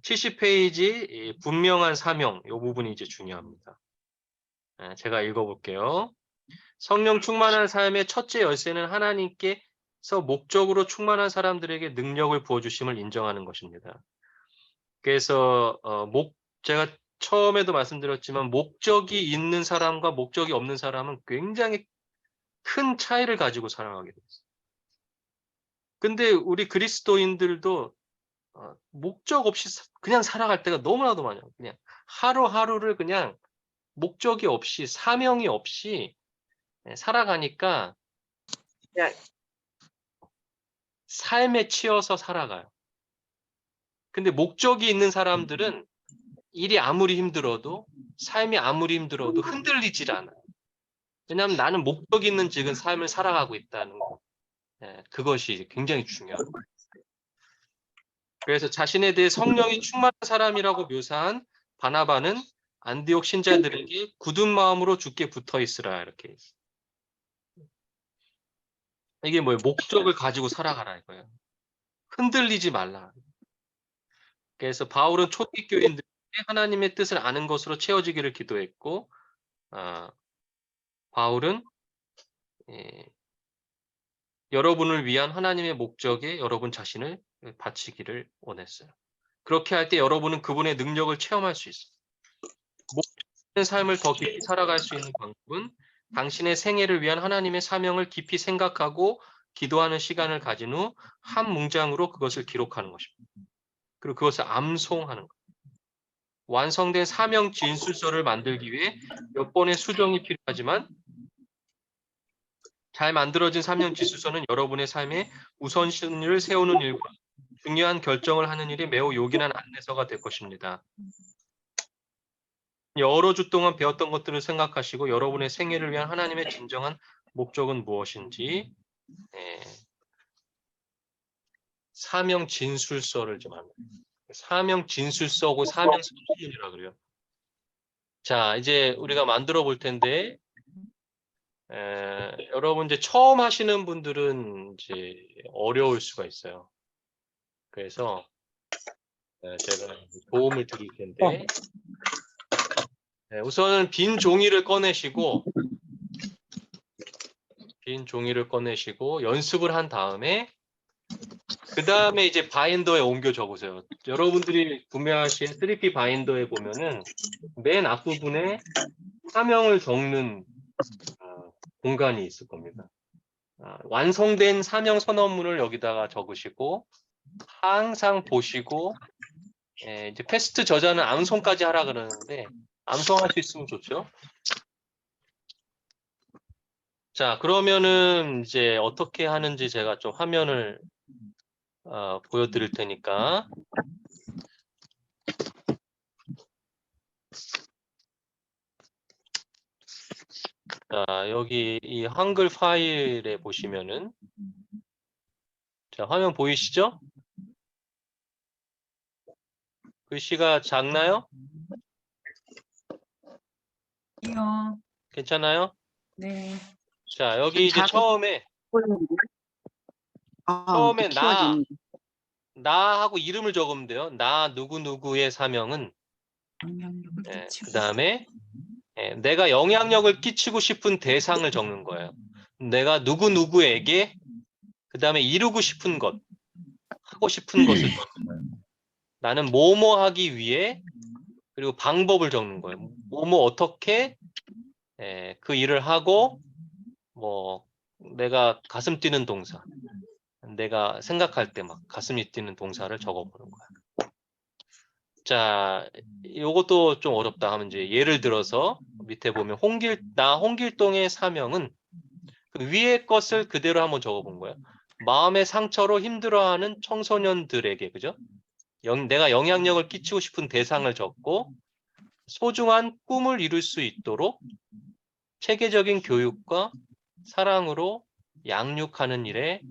70페이지 분명한 사명 이 부분이 이제 중요합니다. 제가 읽어볼게요. 성령 충만한 삶의 첫째 열쇠는 하나님께서 목적으로 충만한 사람들에게 능력을 부어주심을 인정하는 것입니다. 그래서 제가 처음에도 말씀드렸지만 목적이 있는 사람과 목적이 없는 사람은 굉장히 큰 차이를 가지고 살아가게 됐어요. 근데 우리 그리스도인들도 목적 없이 그냥 살아갈 때가 너무나도 많아요. 그냥 하루하루를 그냥 목적이 없이 사명이 없이 살아가니까 그냥 삶에 치여서 살아가요. 근데 목적이 있는 사람들은 일이 아무리 힘들어도 삶이 아무리 힘들어도 흔들리질 않아요. 왜냐하면 나는 목적 있는 지금 삶을 살아가고 있다는 거. 그것이 굉장히 중요합니다. 그래서 자신에 대해 성령이 충만한 사람이라고 묘사한 바나바는 안디옥 신자들에게 굳은 마음으로 주께 붙어 있으라 이렇게 했어요. 이게 뭐예요? 목적을 가지고 살아가라 이거예요. 흔들리지 말라. 그래서 바울은 초기 교인들에게 하나님의 뜻을 아는 것으로 채워지기를 기도했고 바울은 여러분을 위한 하나님의 목적에 여러분 자신을 바치기를 원했어요. 그렇게 할 때 여러분은 그분의 능력을 체험할 수 있어요. 목적의 삶을 더 깊이 살아갈 수 있는 방법은 당신의 생애를 위한 하나님의 사명을 깊이 생각하고 기도하는 시간을 가진 후 한 문장으로 그것을 기록하는 것입니다. 그리고 그것을 암송하는 것. 완성된 사명 진술서를 만들기 위해 몇 번의 수정이 필요하지만 잘 만들어진 사명 진술서는 여러분의 삶에 우선순위를 세우는 일과 중요한 결정을 하는 일이 매우 요긴한 안내서가 될 것입니다. 여러 주 동안 배웠던 것들을 생각하시고 여러분의 생애를 위한 하나님의 진정한 목적은 무엇인지 사명 진술서를 좀 합니다. 사명 진술서고 사명 선언문이라고 그래요. 자, 이제 우리가 만들어 볼 텐데 여러분 이제 처음 하시는 분들은 이제 어려울 수가 있어요. 그래서 제가 도움을 드릴 텐데 우선은 빈 종이를 꺼내시고 연습을 한 다음에 그 다음에 이제 바인더에 옮겨 적으세요. 여러분들이 구매하신 3P 바인더에 보면은 맨 앞부분에 사명을 적는 공간이 있을 겁니다. 완성된 사명 선언문을 여기다가 적으시고 항상 보시고 이제 패스트 저자는 암송까지 하라 그러는데 암송할 수 있으면 좋죠. 자, 그러면은 이제 어떻게 하는지 제가 좀 화면을 보여드릴 테니까. 자, 여기 이 한글 파일에 보시면은 자, 화면 보이시죠? 글씨가 작나요? 이요. 괜찮아요? 네. 자, 여기 이제 처음에 처음에 나 하고 이름을 적으면 돼요. 나 누구누구의 사명은 영향력을 그 끼치고. 다음에 내가 영향력을 끼치고 싶은 대상을 적는 거예요. 내가 누구누구에게 그 다음에 이루고 싶은 것, 하고 싶은 것을 적는 거예요. 나는 뭐뭐 하기 위해 그리고 방법을 적는 거예요. 뭐뭐 어떻게 그 일을 하고 뭐 내가 가슴 뛰는 동사, 내가 생각할 때 막 가슴이 뛰는 동사를 적어보는 거야. 자, 요것도 좀 어렵다 하면 이제 예를 들어서 밑에 보면 홍길동의 사명은 그 위의 것을 그대로 한번 적어본 거예요. 마음의 상처로 힘들어하는 청소년들에게, 그죠? 내가 영향력을 끼치고 싶은 대상을 적고 소중한 꿈을 이룰 수 있도록 체계적인 교육과 사랑으로 양육하는 일에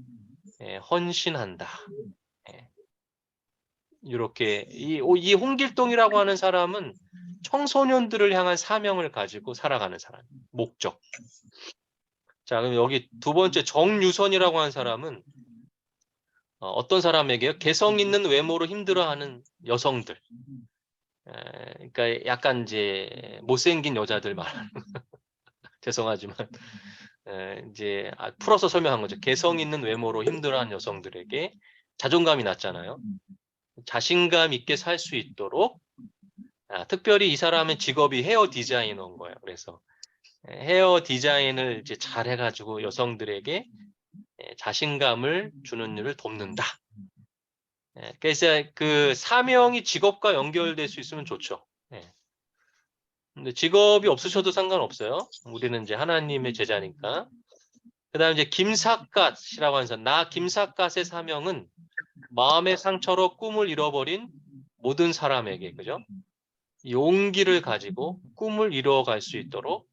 헌신한다. 이렇게 이 홍길동이라고 하는 사람은 청소년들을 향한 사명을 가지고 살아가는 사람, 목적. 자, 그럼 여기 두 번째 정유선이라고 하는 사람은 어떤 사람에게요? 개성 있는 외모로 힘들어하는 여성들. 그러니까 약간 이제 못생긴 여자들 말하는 죄송하지만 이제 풀어서 설명한 거죠. 개성 있는 외모로 힘들어하는 여성들에게 자존감이 낮잖아요. 자신감 있게 살 수 있도록 특별히 이 사람의 직업이 헤어 디자이너인 거예요. 그래서 헤어 디자인을 이제 잘 해가지고 여성들에게 자신감을 주는 일을 돕는다. 그래서 그 사명이 직업과 연결될 수 있으면 좋죠. 근데 직업이 없으셔도 상관없어요. 우리는 이제 하나님의 제자니까. 그 다음에 이제 김삿갓이라고 하는 사람. 나 김삿갓의 사명은 마음의 상처로 꿈을 잃어버린 모든 사람에게, 그죠? 용기를 가지고 꿈을 이루어갈 수 있도록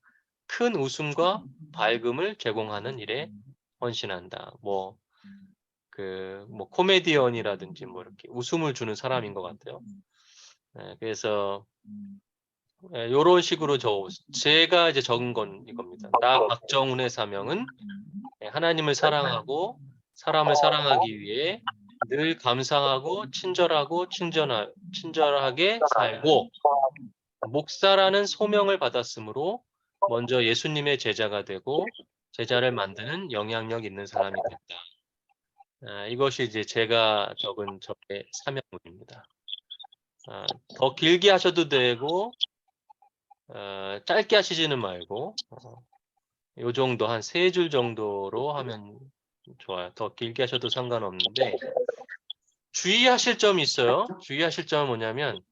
큰 웃음과 밝음을 제공하는 일에 헌신한다. 뭐 코미디언이라든지 뭐 이렇게 웃음을 주는 사람인 것 같아요. 그래서 이런 식으로 제가 이제 적은 건 이겁니다. 나 박정훈의 사명은 하나님을 사랑하고 사람을 사랑하기 위해 늘 감사하고 친절하고 친절하게 살고 목사라는 소명을 받았으므로 먼저 예수님의 제자가 되고 제자를 만드는 영향력 있는 사람이 됐다. 이것이 이제 제가 적은 저의 사명문입니다. 더 길게 하셔도 되고 짧게 하시지는 말고 요 정도 한 3줄 정도로 하면 좋아요. 더 길게 하셔도 상관없는데 주의하실 점이 있어요. 주의하실 점은 뭐냐면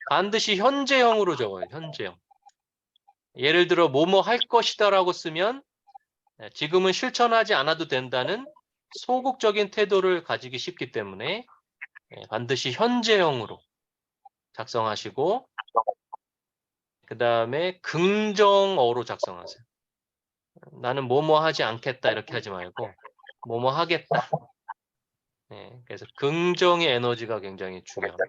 반드시 현재형으로 적어요. 현재형. 예를 들어 뭐뭐 할 것이다라고 쓰면 지금은 실천하지 않아도 된다는 소극적인 태도를 가지기 쉽기 때문에 반드시 현재형으로 작성하시고 그 다음에 긍정어로 작성하세요. 나는 뭐뭐 하지 않겠다 이렇게 하지 말고 뭐뭐 하겠다. 그래서 긍정의 에너지가 굉장히 중요합니다.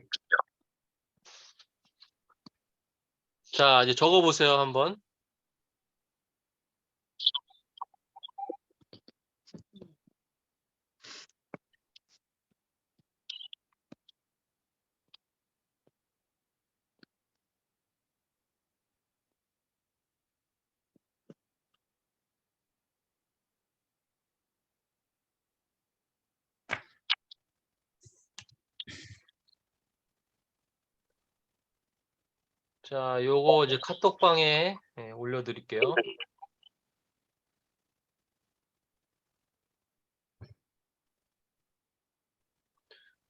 자, 이제 적어보세요, 한번. 자, 요거 이제 카톡방에 올려드릴게요.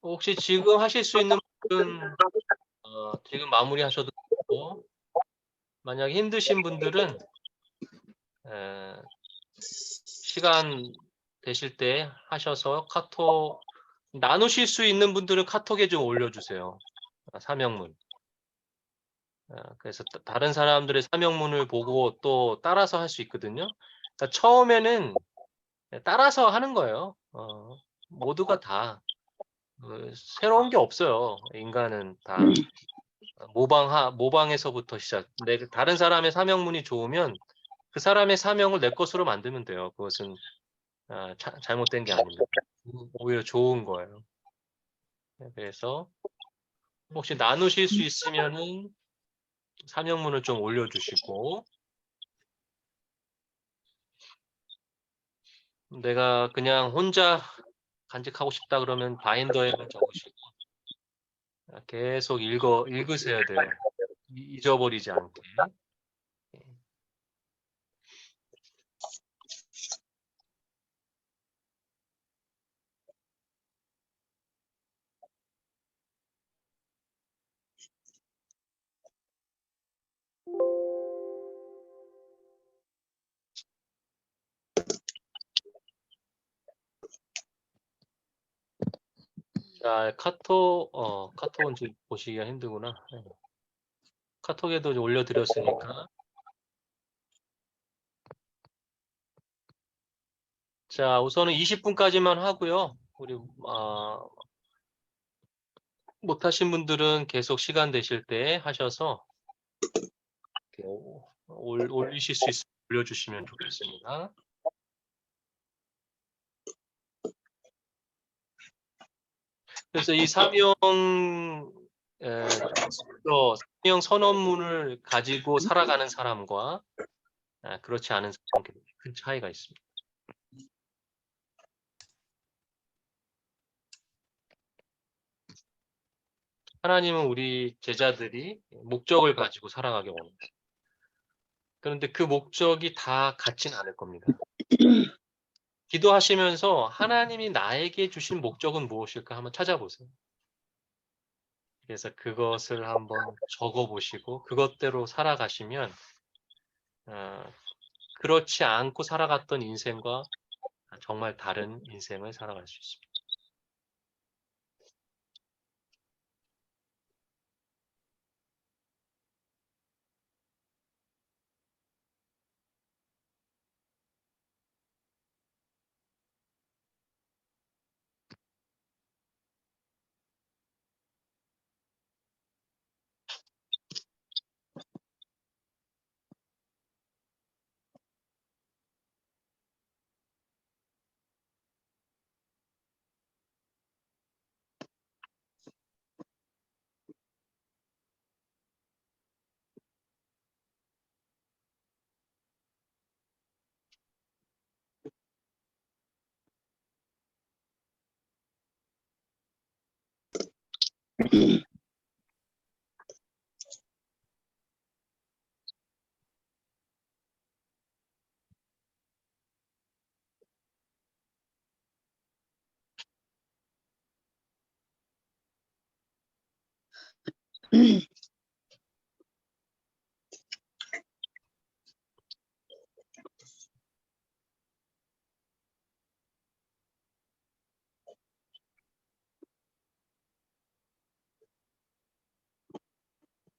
혹시 지금 하실 수 있는 분은 지금 마무리하셔도 되고, 만약 힘드신 분들은 시간 되실 때 하셔서 카톡 나누실 수 있는 분들은 카톡에 좀 올려주세요. 사명문. 그래서 다른 사람들의 사명문을 보고 또 따라서 할 수 있거든요. 그러니까 처음에는 따라서 하는 거예요. 모두가 다 새로운 게 없어요. 인간은 다 모방에서부터 시작. 다른 사람의 사명문이 좋으면 그 사람의 사명을 내 것으로 만들면 돼요. 그것은 잘못된 게 아닙니다. 오히려 좋은 거예요. 그래서 혹시 나누실 수 있으면은 사명문을 좀 올려주시고, 내가 그냥 혼자 간직하고 싶다 그러면 바인더에만 적으시고 계속 읽으셔야 돼요. 잊어버리지 않게. 자, 카톡은 좀 보시기가 힘들구나. 카톡에도 올려드렸으니까. 자, 우선은 20분까지만 하고요. 우리 못하신 분들은 계속 시간 되실 때 하셔서 올리실 수 있으면 올려주시면 좋겠습니다. 그래서 이 사명 선언문을 가지고 살아가는 사람과 그렇지 않은 사람께 큰 차이가 있습니다. 하나님은 우리 제자들이 목적을 가지고 살아가게 원합니다. 그런데 그 목적이 다 같지는 않을 겁니다. 기도하시면서 하나님이 나에게 주신 목적은 무엇일까 한번 찾아보세요. 그래서 그것을 한번 적어보시고 그것대로 살아가시면 그렇지 않고 살아갔던 인생과 정말 다른 인생을 살아갈 수 있습니다.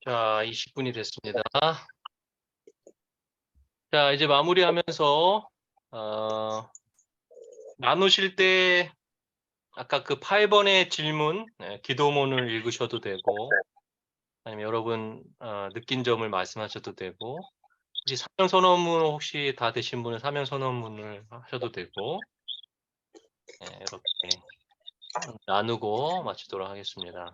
자, 20분이 됐습니다. 자, 이제 마무리하면서 나누실 때 아까 그 8번의 질문, 기도문을 읽으셔도 되고, 아니면 여러분 느낀 점을 말씀하셔도 되고, 혹시 사명 선언문 혹시 다 되신 분은 사명 선언문을 하셔도 되고, 이렇게 나누고 마치도록 하겠습니다.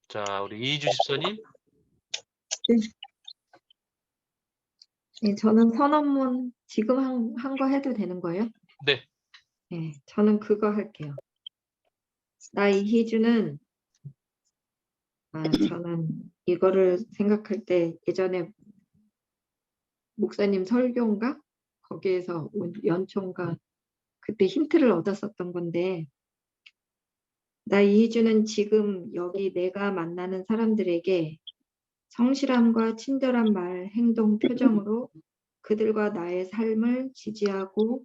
자, 우리 이희주 집사님. 네, 저는 선언문 지금 한 거 해도 되는 거예요? 네. 네, 저는 그거 할게요. 나 이희주는 저는 이거를 생각할 때 예전에 목사님 설교인가? 거기에서 온 연초인가 그때 힌트를 얻었었던 건데 나 이희주는 지금 여기 내가 만나는 사람들에게 성실함과 친절한 말, 행동, 표정으로 그들과 나의 삶을 지지하고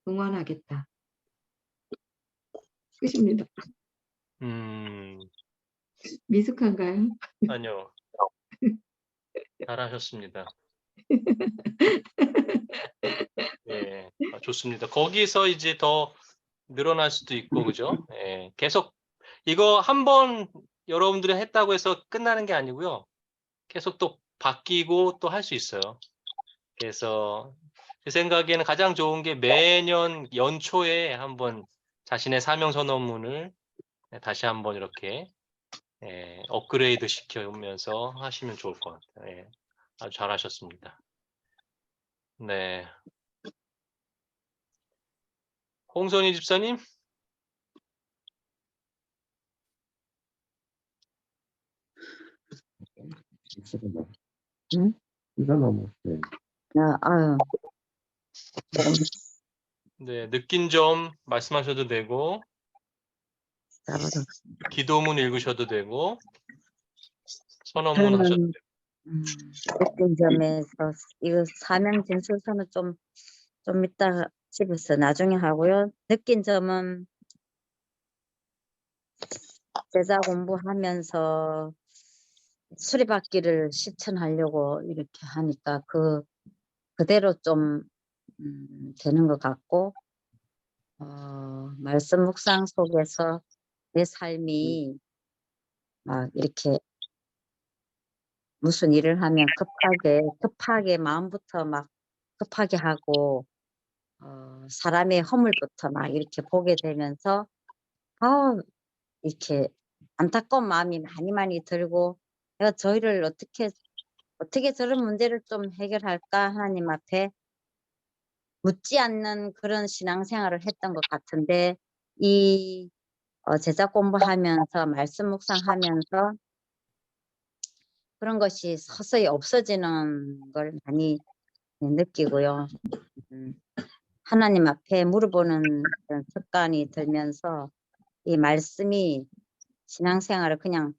응원하겠다. 끝입니다. 미숙한가요? 아니요. 잘하셨습니다. 예, 좋습니다. 거기서 이제 더 늘어날 수도 있고, 그죠? 예, 계속 이거 한번 여러분들이 했다고 해서 끝나는 게 아니고요. 계속 또 바뀌고 또 할 수 있어요. 그래서 제 생각에는 가장 좋은 게 매년 연초에 한번 자신의 사명 선언문을 다시 한번 이렇게 업그레이드 시켜오면서 하시면 좋을 것 같아요. 예, 아주 잘하셨습니다. 네. 홍선희 집사님? 응? 이거 넘었어요. 아유, 조금 네, 느낀 점 말씀하셔도 되고, 잡아도. 기도문 읽으셔도 되고, 선언문 하셔도 저는 되고. 느낀 점에서 이거 사명 진술서는 좀 이따 집에서 나중에 하고요. 느낀 점은 제자 공부하면서 수리받기를 실천하려고 이렇게 하니까 그대로 좀 되는 것 같고, 말씀 묵상 속에서 내 삶이 막 이렇게 무슨 일을 하면 급하게 마음부터 막 급하게 하고, 사람의 허물부터 막 이렇게 보게 되면서, 이렇게 안타까운 마음이 많이 들고, 내가 저희를 어떻게 저런 문제를 좀 해결할까 하나님 앞에 묻지 않는 그런 신앙생활을 했던 것 같은데, 이 제자 공부하면서 말씀 묵상하면서 그런 것이 서서히 없어지는 걸 많이 느끼고요. 하나님 앞에 물어보는 그런 습관이 들면서 이 말씀이 신앙생활을 그냥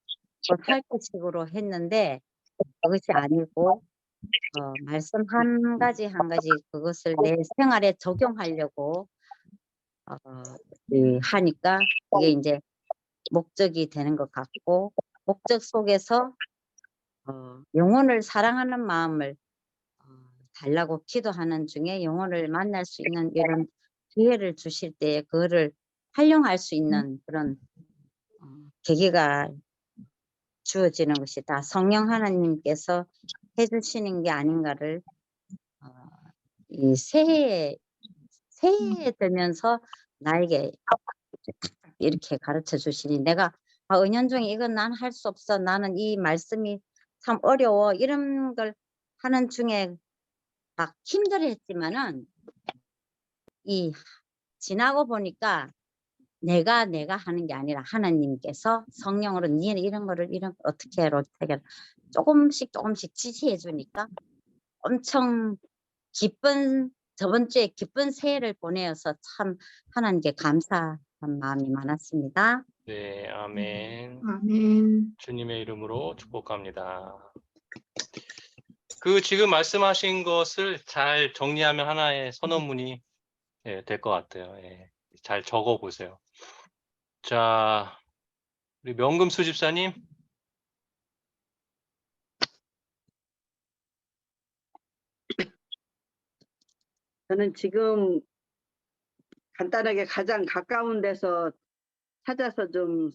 살것식으로 했는데 그것이 아니고 말씀 한 가지 그것을 내 생활에 적용하려고 하니까 이게 이제 목적이 되는 것 같고, 목적 속에서 영혼을 사랑하는 마음을 달라고 기도하는 중에 영혼을 만날 수 있는 이런 기회를 주실 때 그거를 활용할 수 있는 그런 계기가 주어지는 것이 다 성령 하나님께서 해주시는 게 아닌가를 이 새해에 들면서 나에게 이렇게 가르쳐 주시니 내가 은연중에 이건 난 할 수 없어, 나는 이 말씀이 참 어려워, 이런 걸 하는 중에 막 힘들어 했지만은 이 지나고 보니까 내가 하는 게 아니라 하나님께서 성령으로 니는 이런 거를 어떻게 해결 조금씩 지시해 주니까 엄청 기쁜, 저번 주에 기쁜 새해를 보내어서 참 하나님께 감사한 마음이 많았습니다. 네, 아멘. 아멘. 주님의 이름으로 축복합니다. 지금 말씀하신 것을 잘 정리하면 하나의 선언문이 될 것 같아요. 예, 잘 적어 보세요. 자, 우리 명금수 집사님. 저는 지금 간단하게 가장 가까운 데서 찾아서 좀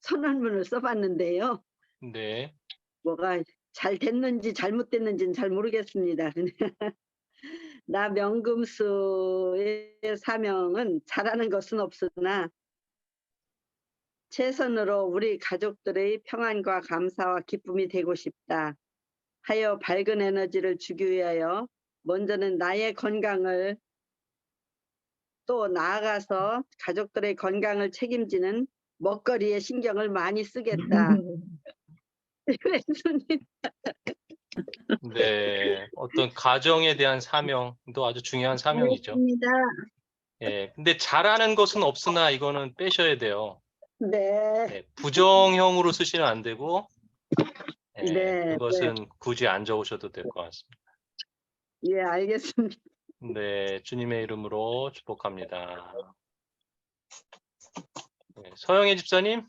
선언문을 써봤는데요. 네. 뭐가 잘 됐는지 잘못됐는지는 잘 모르겠습니다. 나 명금수의 사명은 잘하는 것은 없으나 최선으로 우리 가족들의 평안과 감사와 기쁨이 되고 싶다 하여 밝은 에너지를 주기 위하여 먼저는 나의 건강을 또 나아가서 가족들의 건강을 책임지는 먹거리에 신경을 많이 쓰겠다. 예수님. 네. 어떤 가정에 대한 사명도 아주 중요한 사명이죠. 알겠습니다. 예. 근데 잘하는 것은 없으나 이거는 빼셔야 돼요. 네. 예, 부정형으로 쓰시면 안 되고, 예, 네. 그것은 굳이 안 적으셔도 될 것 같습니다. 예, 알겠습니다. 네, 주님의 이름으로 축복합니다. 네, 서영애 집사님?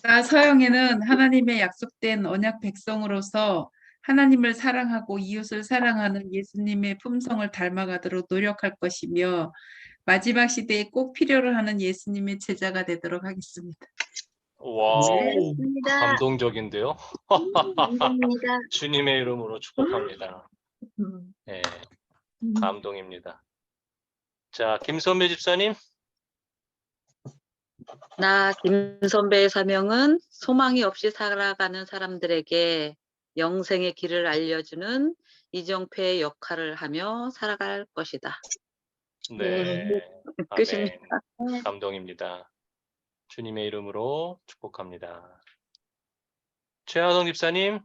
나 서영에는 하나님의 약속된 언약 백성으로서 하나님을 사랑하고 이웃을 사랑하는 예수님의 품성을 닮아가도록 노력할 것이며 마지막 시대에 꼭 필요로 하는 예수님의 제자가 되도록 하겠습니다. 와우, 알겠습니다. 감동적인데요. 감사합니다. 주님의 이름으로 축복합니다. 네, 감동입니다. 자, 김선배 집사님? 나 김선배의 사명은 소망이 없이 살아가는 사람들에게 영생의 길을 알려주는 이정표의 역할을 하며 살아갈 것이다. 네, 끝입니다. 아멘. 감동입니다. 주님의 이름으로 축복합니다. 최하성 집사님?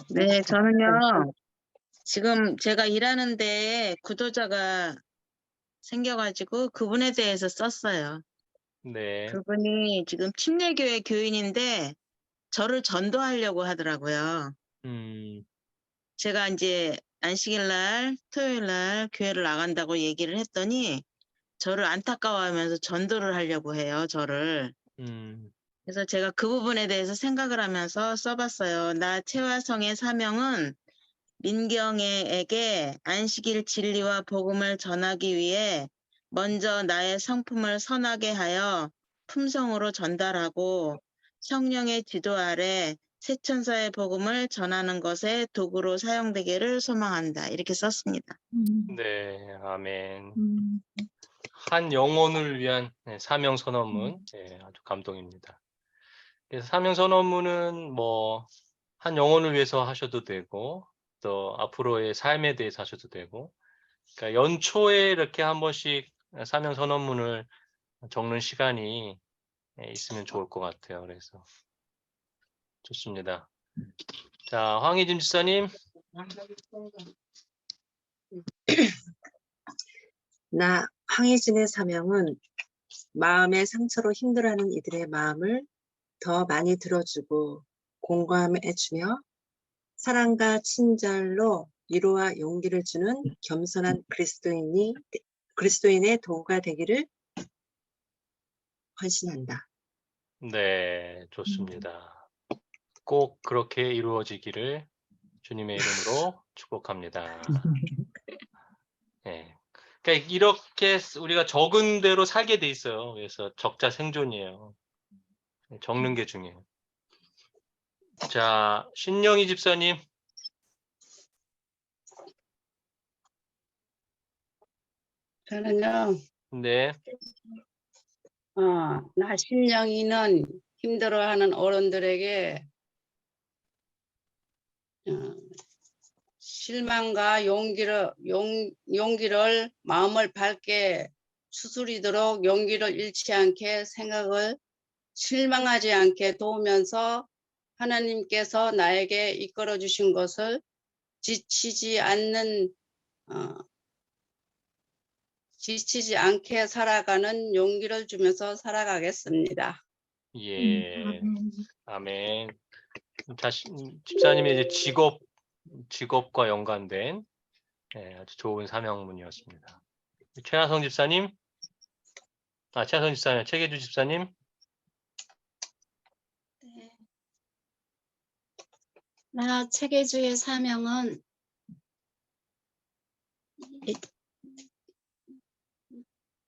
네, 저는요, 지금 제가 일하는 데에 구도자가 생겨가지고 그분에 대해서 썼어요. 네, 그분이 지금 침례교회 교인인데 저를 전도하려고 하더라고요. 제가 이제 안식일 날, 토요일 날 교회를 나간다고 얘기를 했더니 저를 안타까워하면서 전도를 하려고 해요, 저를. 그래서 제가 그 부분에 대해서 생각을 하면서 써봤어요. 나 최화성의 사명은 민경애에게 안식일 진리와 복음을 전하기 위해 먼저 나의 성품을 선하게 하여 품성으로 전달하고 성령의 지도 아래 새천사의 복음을 전하는 것에 도구로 사용되기를 소망한다. 이렇게 썼습니다. 네, 아멘. 한 영혼을 위한 사명 선언문, 아주 감동입니다. 그래서 사명 선언문은 뭐 한 영혼을 위해서 하셔도 되고 또 앞으로의 삶에 대해서 하셔도 되고, 그러니까 연초에 이렇게 한 번씩 사명 선언문을 적는 시간이 있으면 좋을 것 같아요. 그래서 좋습니다. 자, 황희진 집사님. 나 황혜진의 사명은 마음의 상처로 힘들어하는 이들의 마음을 더 많이 들어주고 공감해주며 사랑과 친절로 위로와 용기를 주는 겸손한 그리스도인의 도구가 되기를 헌신한다. 네, 좋습니다. 꼭 그렇게 이루어지기를 주님의 이름으로 축복합니다. 네. 그러니까 이렇게 우리가 적은 대로 살게 돼 있어요. 그래서 적자 생존이에요. 적는 게 중요해요. 자, 신영희 집사님. 저는요, 네, 나 신영이는 힘들어하는 어른들에게 실망과 용기를 마음을 밝게 추스리도록 용기를 잃지 않게 생각을 실망하지 않게 도우면서 하나님께서 나에게 이끌어 주신 것을 지치지 않게 살아가는 용기를 주면서 살아가겠습니다. 예, 아멘. 집사님의 이제 직업과 연관된 아주 좋은 사명문이었습니다. 최하성 집사님, 최계주 집사님. 나 체계주의 사명은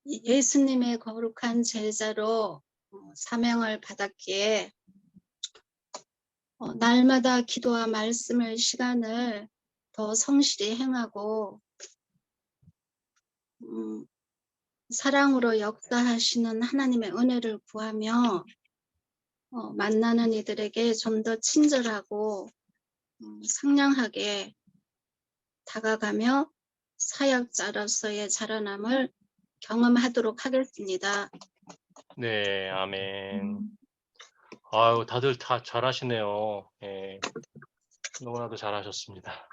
예수님의 거룩한 제자로 사명을 받았기에 날마다 기도와 말씀을 시간을 더 성실히 행하고 사랑으로 역사하시는 하나님의 은혜를 구하며 만나는 이들에게 좀 더 친절하고 상냥하게 다가가며 사역자로서의 자라남을 경험하도록 하겠습니다. 네, 아멘. 아유, 다들 다 잘하시네요. 예, 너무나도 잘하셨습니다.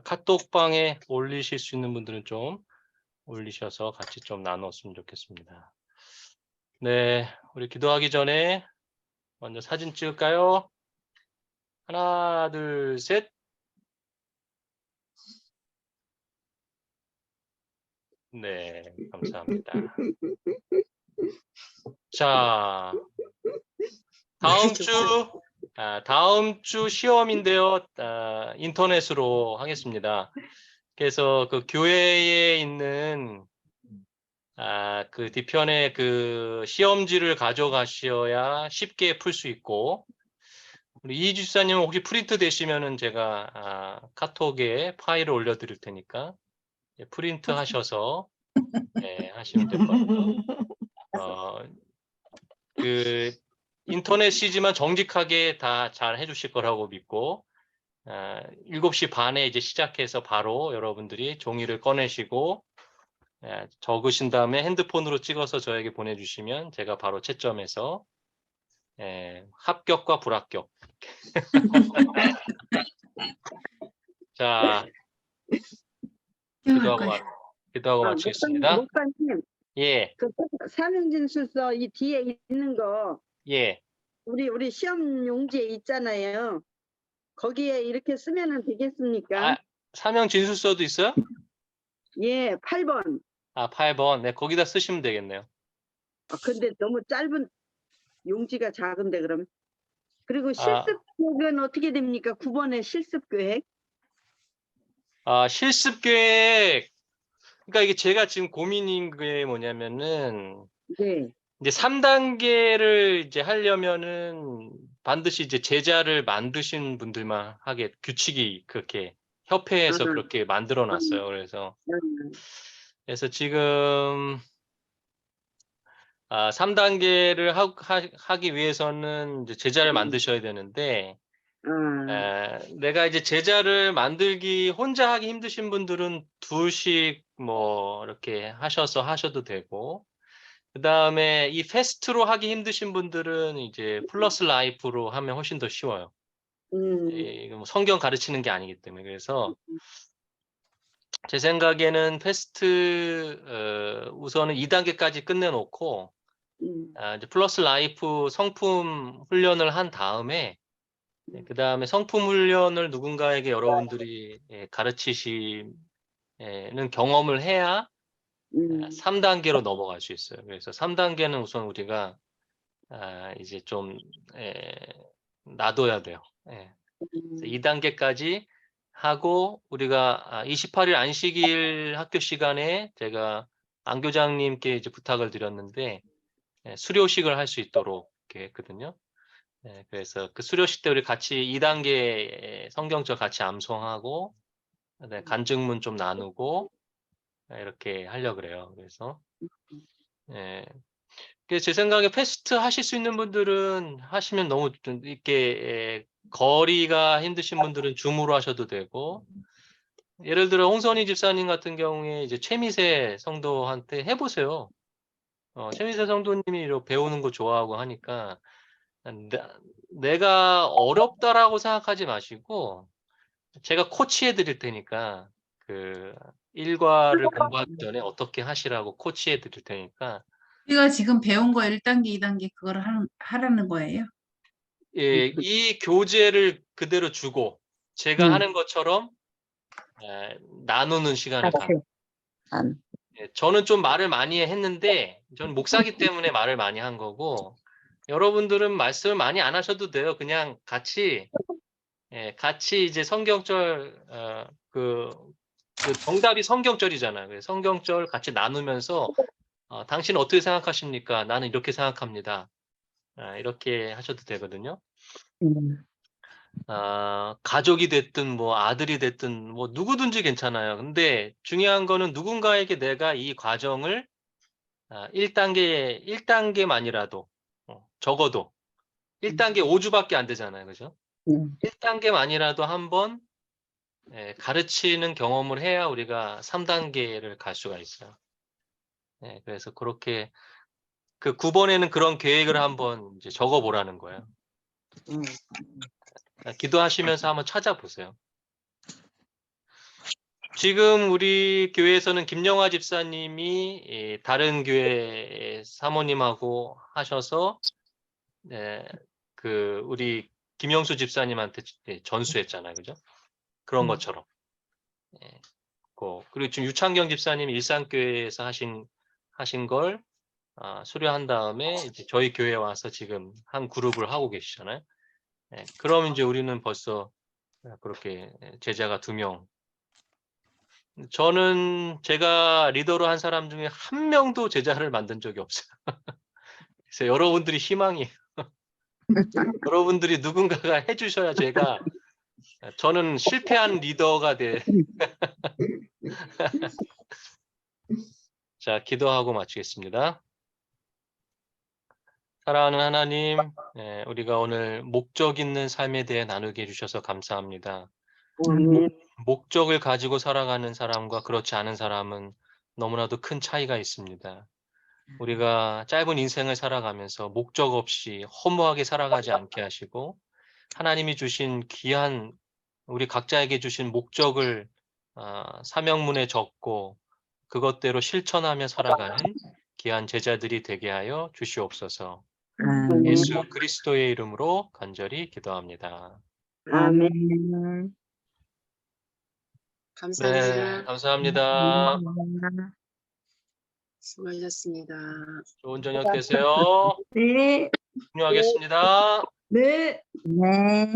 카톡방에 올리실 수 있는 분들은 좀 올리셔서 같이 좀 나눴으면 좋겠습니다. 네, 우리 기도하기 전에 먼저 사진 찍을까요? 하나, 둘, 셋. 네, 감사합니다. 자, 다음 주 시험인데요. 인터넷으로 하겠습니다. 그래서 그 교회에 있는 그 뒤편에 그 시험지를 가져가셔야 쉽게 풀 수 있고, 우리 이주 집사님 혹시 프린트 되시면은 제가 카톡에 파일을 올려드릴 테니까 프린트 하셔서 하시면 될 거예요. 그 인터넷이지만 정직하게 다 잘 해주실 거라고 믿고 7시 반에 이제 시작해서 바로 여러분들이 종이를 꺼내시고 적으신 다음에 핸드폰으로 찍어서 저에게 보내주시면 제가 바로 채점해서 합격과 불합격. 자, 기도하고 마치겠습니다. 목사님, 예, 그 사명진술서 이 뒤에 있는 거 예. 우리 시험 용지에 있잖아요. 거기에 이렇게 쓰면 되겠습니까? 사명 진술서도 있어요? 예, 8번. 8번. 네, 거기다 쓰시면 되겠네요. 근데 너무 짧은 용지가 작은데 그럼. 그리고 실습계획은 어떻게 됩니까? 9번의 실습계획. 실습계획. 그러니까 이게 제가 지금 고민인 게 뭐냐면은 네. 이제 3단계를 이제 하려면은 반드시 이제 제자를 만드신 분들만 하게 규칙이 그렇게 협회에서 그렇게 만들어 놨어요. 그래서 지금 3단계를 하기 위해서는 이제 제자를 만드셔야 되는데 내가 이제 제자를 만들기 혼자 하기 힘드신 분들은 둘씩 뭐 이렇게 하셔도 되고 그 다음에 이 패스트로 하기 힘드신 분들은 이제 플러스 라이프로 하면 훨씬 더 쉬워요. 이거 뭐 성경 가르치는 게 아니기 때문에. 그래서 제 생각에는 패스트 우선은 2단계까지 끝내놓고 이제 플러스 라이프 성품 훈련을 한 다음에 그 다음에 성품 훈련을 누군가에게 여러분들이 가르치시는 경험을 해야 3단계로 넘어갈 수 있어요. 그래서 3단계는 우선 우리가 이제 좀 놔둬야 돼요. 2단계까지 하고 우리가 28일 안식일 학교 시간에 제가 안 교장님께 이제 부탁을 드렸는데 수료식을 할 수 있도록 이렇게 했거든요. 그래서 그 수료식 때 우리 같이 2단계 성경절 같이 암송하고 간증문 좀 나누고 이렇게 하려고 그래요. 그래서 제 생각에 패스트 하실 수 있는 분들은 하시면 너무 좀 이렇게 거리가 힘드신 분들은 줌으로 하셔도 되고 예를 들어 홍선희 집사님 같은 경우에 이제 최미세 성도한테 해보세요. 최미세 성도님이 이렇게 배우는 거 좋아하고 하니까 내가 어렵다라고 생각하지 마시고 제가 코치해 드릴 테니까 그 일과를 공부하기 전에 어떻게 하시라고 코치해 드릴 테니까 우리가 지금 배운 거 1단계, 2단계 그걸 하라는 거예요? 이 교재를 그대로 주고 제가 하는 것처럼 나누는 시간을 갖는. 저는 좀 말을 많이 했는데 저는 목사기 때문에 말을 많이 한 거고 여러분들은 말씀을 많이 안 하셔도 돼요. 그냥 같이 같이 이제 성경절 그 정답이 성경절이잖아요. 그래서 성경절 같이 나누면서 당신은 어떻게 생각하십니까? 나는 이렇게 생각합니다. 이렇게 하셔도 되거든요. 가족이 됐든 뭐 아들이 됐든 뭐 누구든지 괜찮아요. 근데 중요한 거는 누군가에게 내가 이 과정을 1단계만이라도 적어도 1단계 5주밖에 안 되잖아요. 그죠? 1단계만이라도 한번 가르치는 경험을 해야 우리가 3단계를 갈 수가 있어요. 그래서 그렇게 그 9번에는 그런 계획을 한번 이제 적어보라는 거예요. 기도하시면서 한번 찾아보세요. 지금 우리 교회에서는 김영화 집사님이 다른 교회 사모님하고 하셔서 그 우리 김영수 집사님한테 전수했잖아요. 그죠? 그런 것처럼. 그리고 지금 유창경 집사님이 일산교회에서 하신 걸 수료한 다음에 이제 저희 교회에 와서 지금 한 그룹을 하고 계시잖아요. 그럼 이제 우리는 벌써 그렇게 제자가 2명. 저는 제가 리더로 한 사람 중에 한 명도 제자를 만든 적이 없어요. 그래서 여러분들이 희망이에요. 여러분들이 누군가가 해주셔야 저는 실패한 리더가 돼. 자, 기도하고 마치겠습니다. 사랑하는 하나님, 우리가 오늘 목적 있는 삶에 대해 나누게 해주셔서 감사합니다. 목적을 가지고 살아가는 사람과 그렇지 않은 사람은 너무나도 큰 차이가 있습니다. 우리가 짧은 인생을 살아가면서 목적 없이 허무하게 살아가지 않게 하시고 하나님이 주신 귀한 우리 각자에게 주신 목적을 사명문에 적고 그것대로 실천하며 살아가는 귀한 제자들이 되게 하여 주시옵소서. 예수 그리스도의 이름으로 간절히 기도합니다. 아멘. 감사합니다. 네, 감사합니다. 수고하셨습니다. 좋은 저녁 되세요. 네. 중요하겠습니다. 네. 네.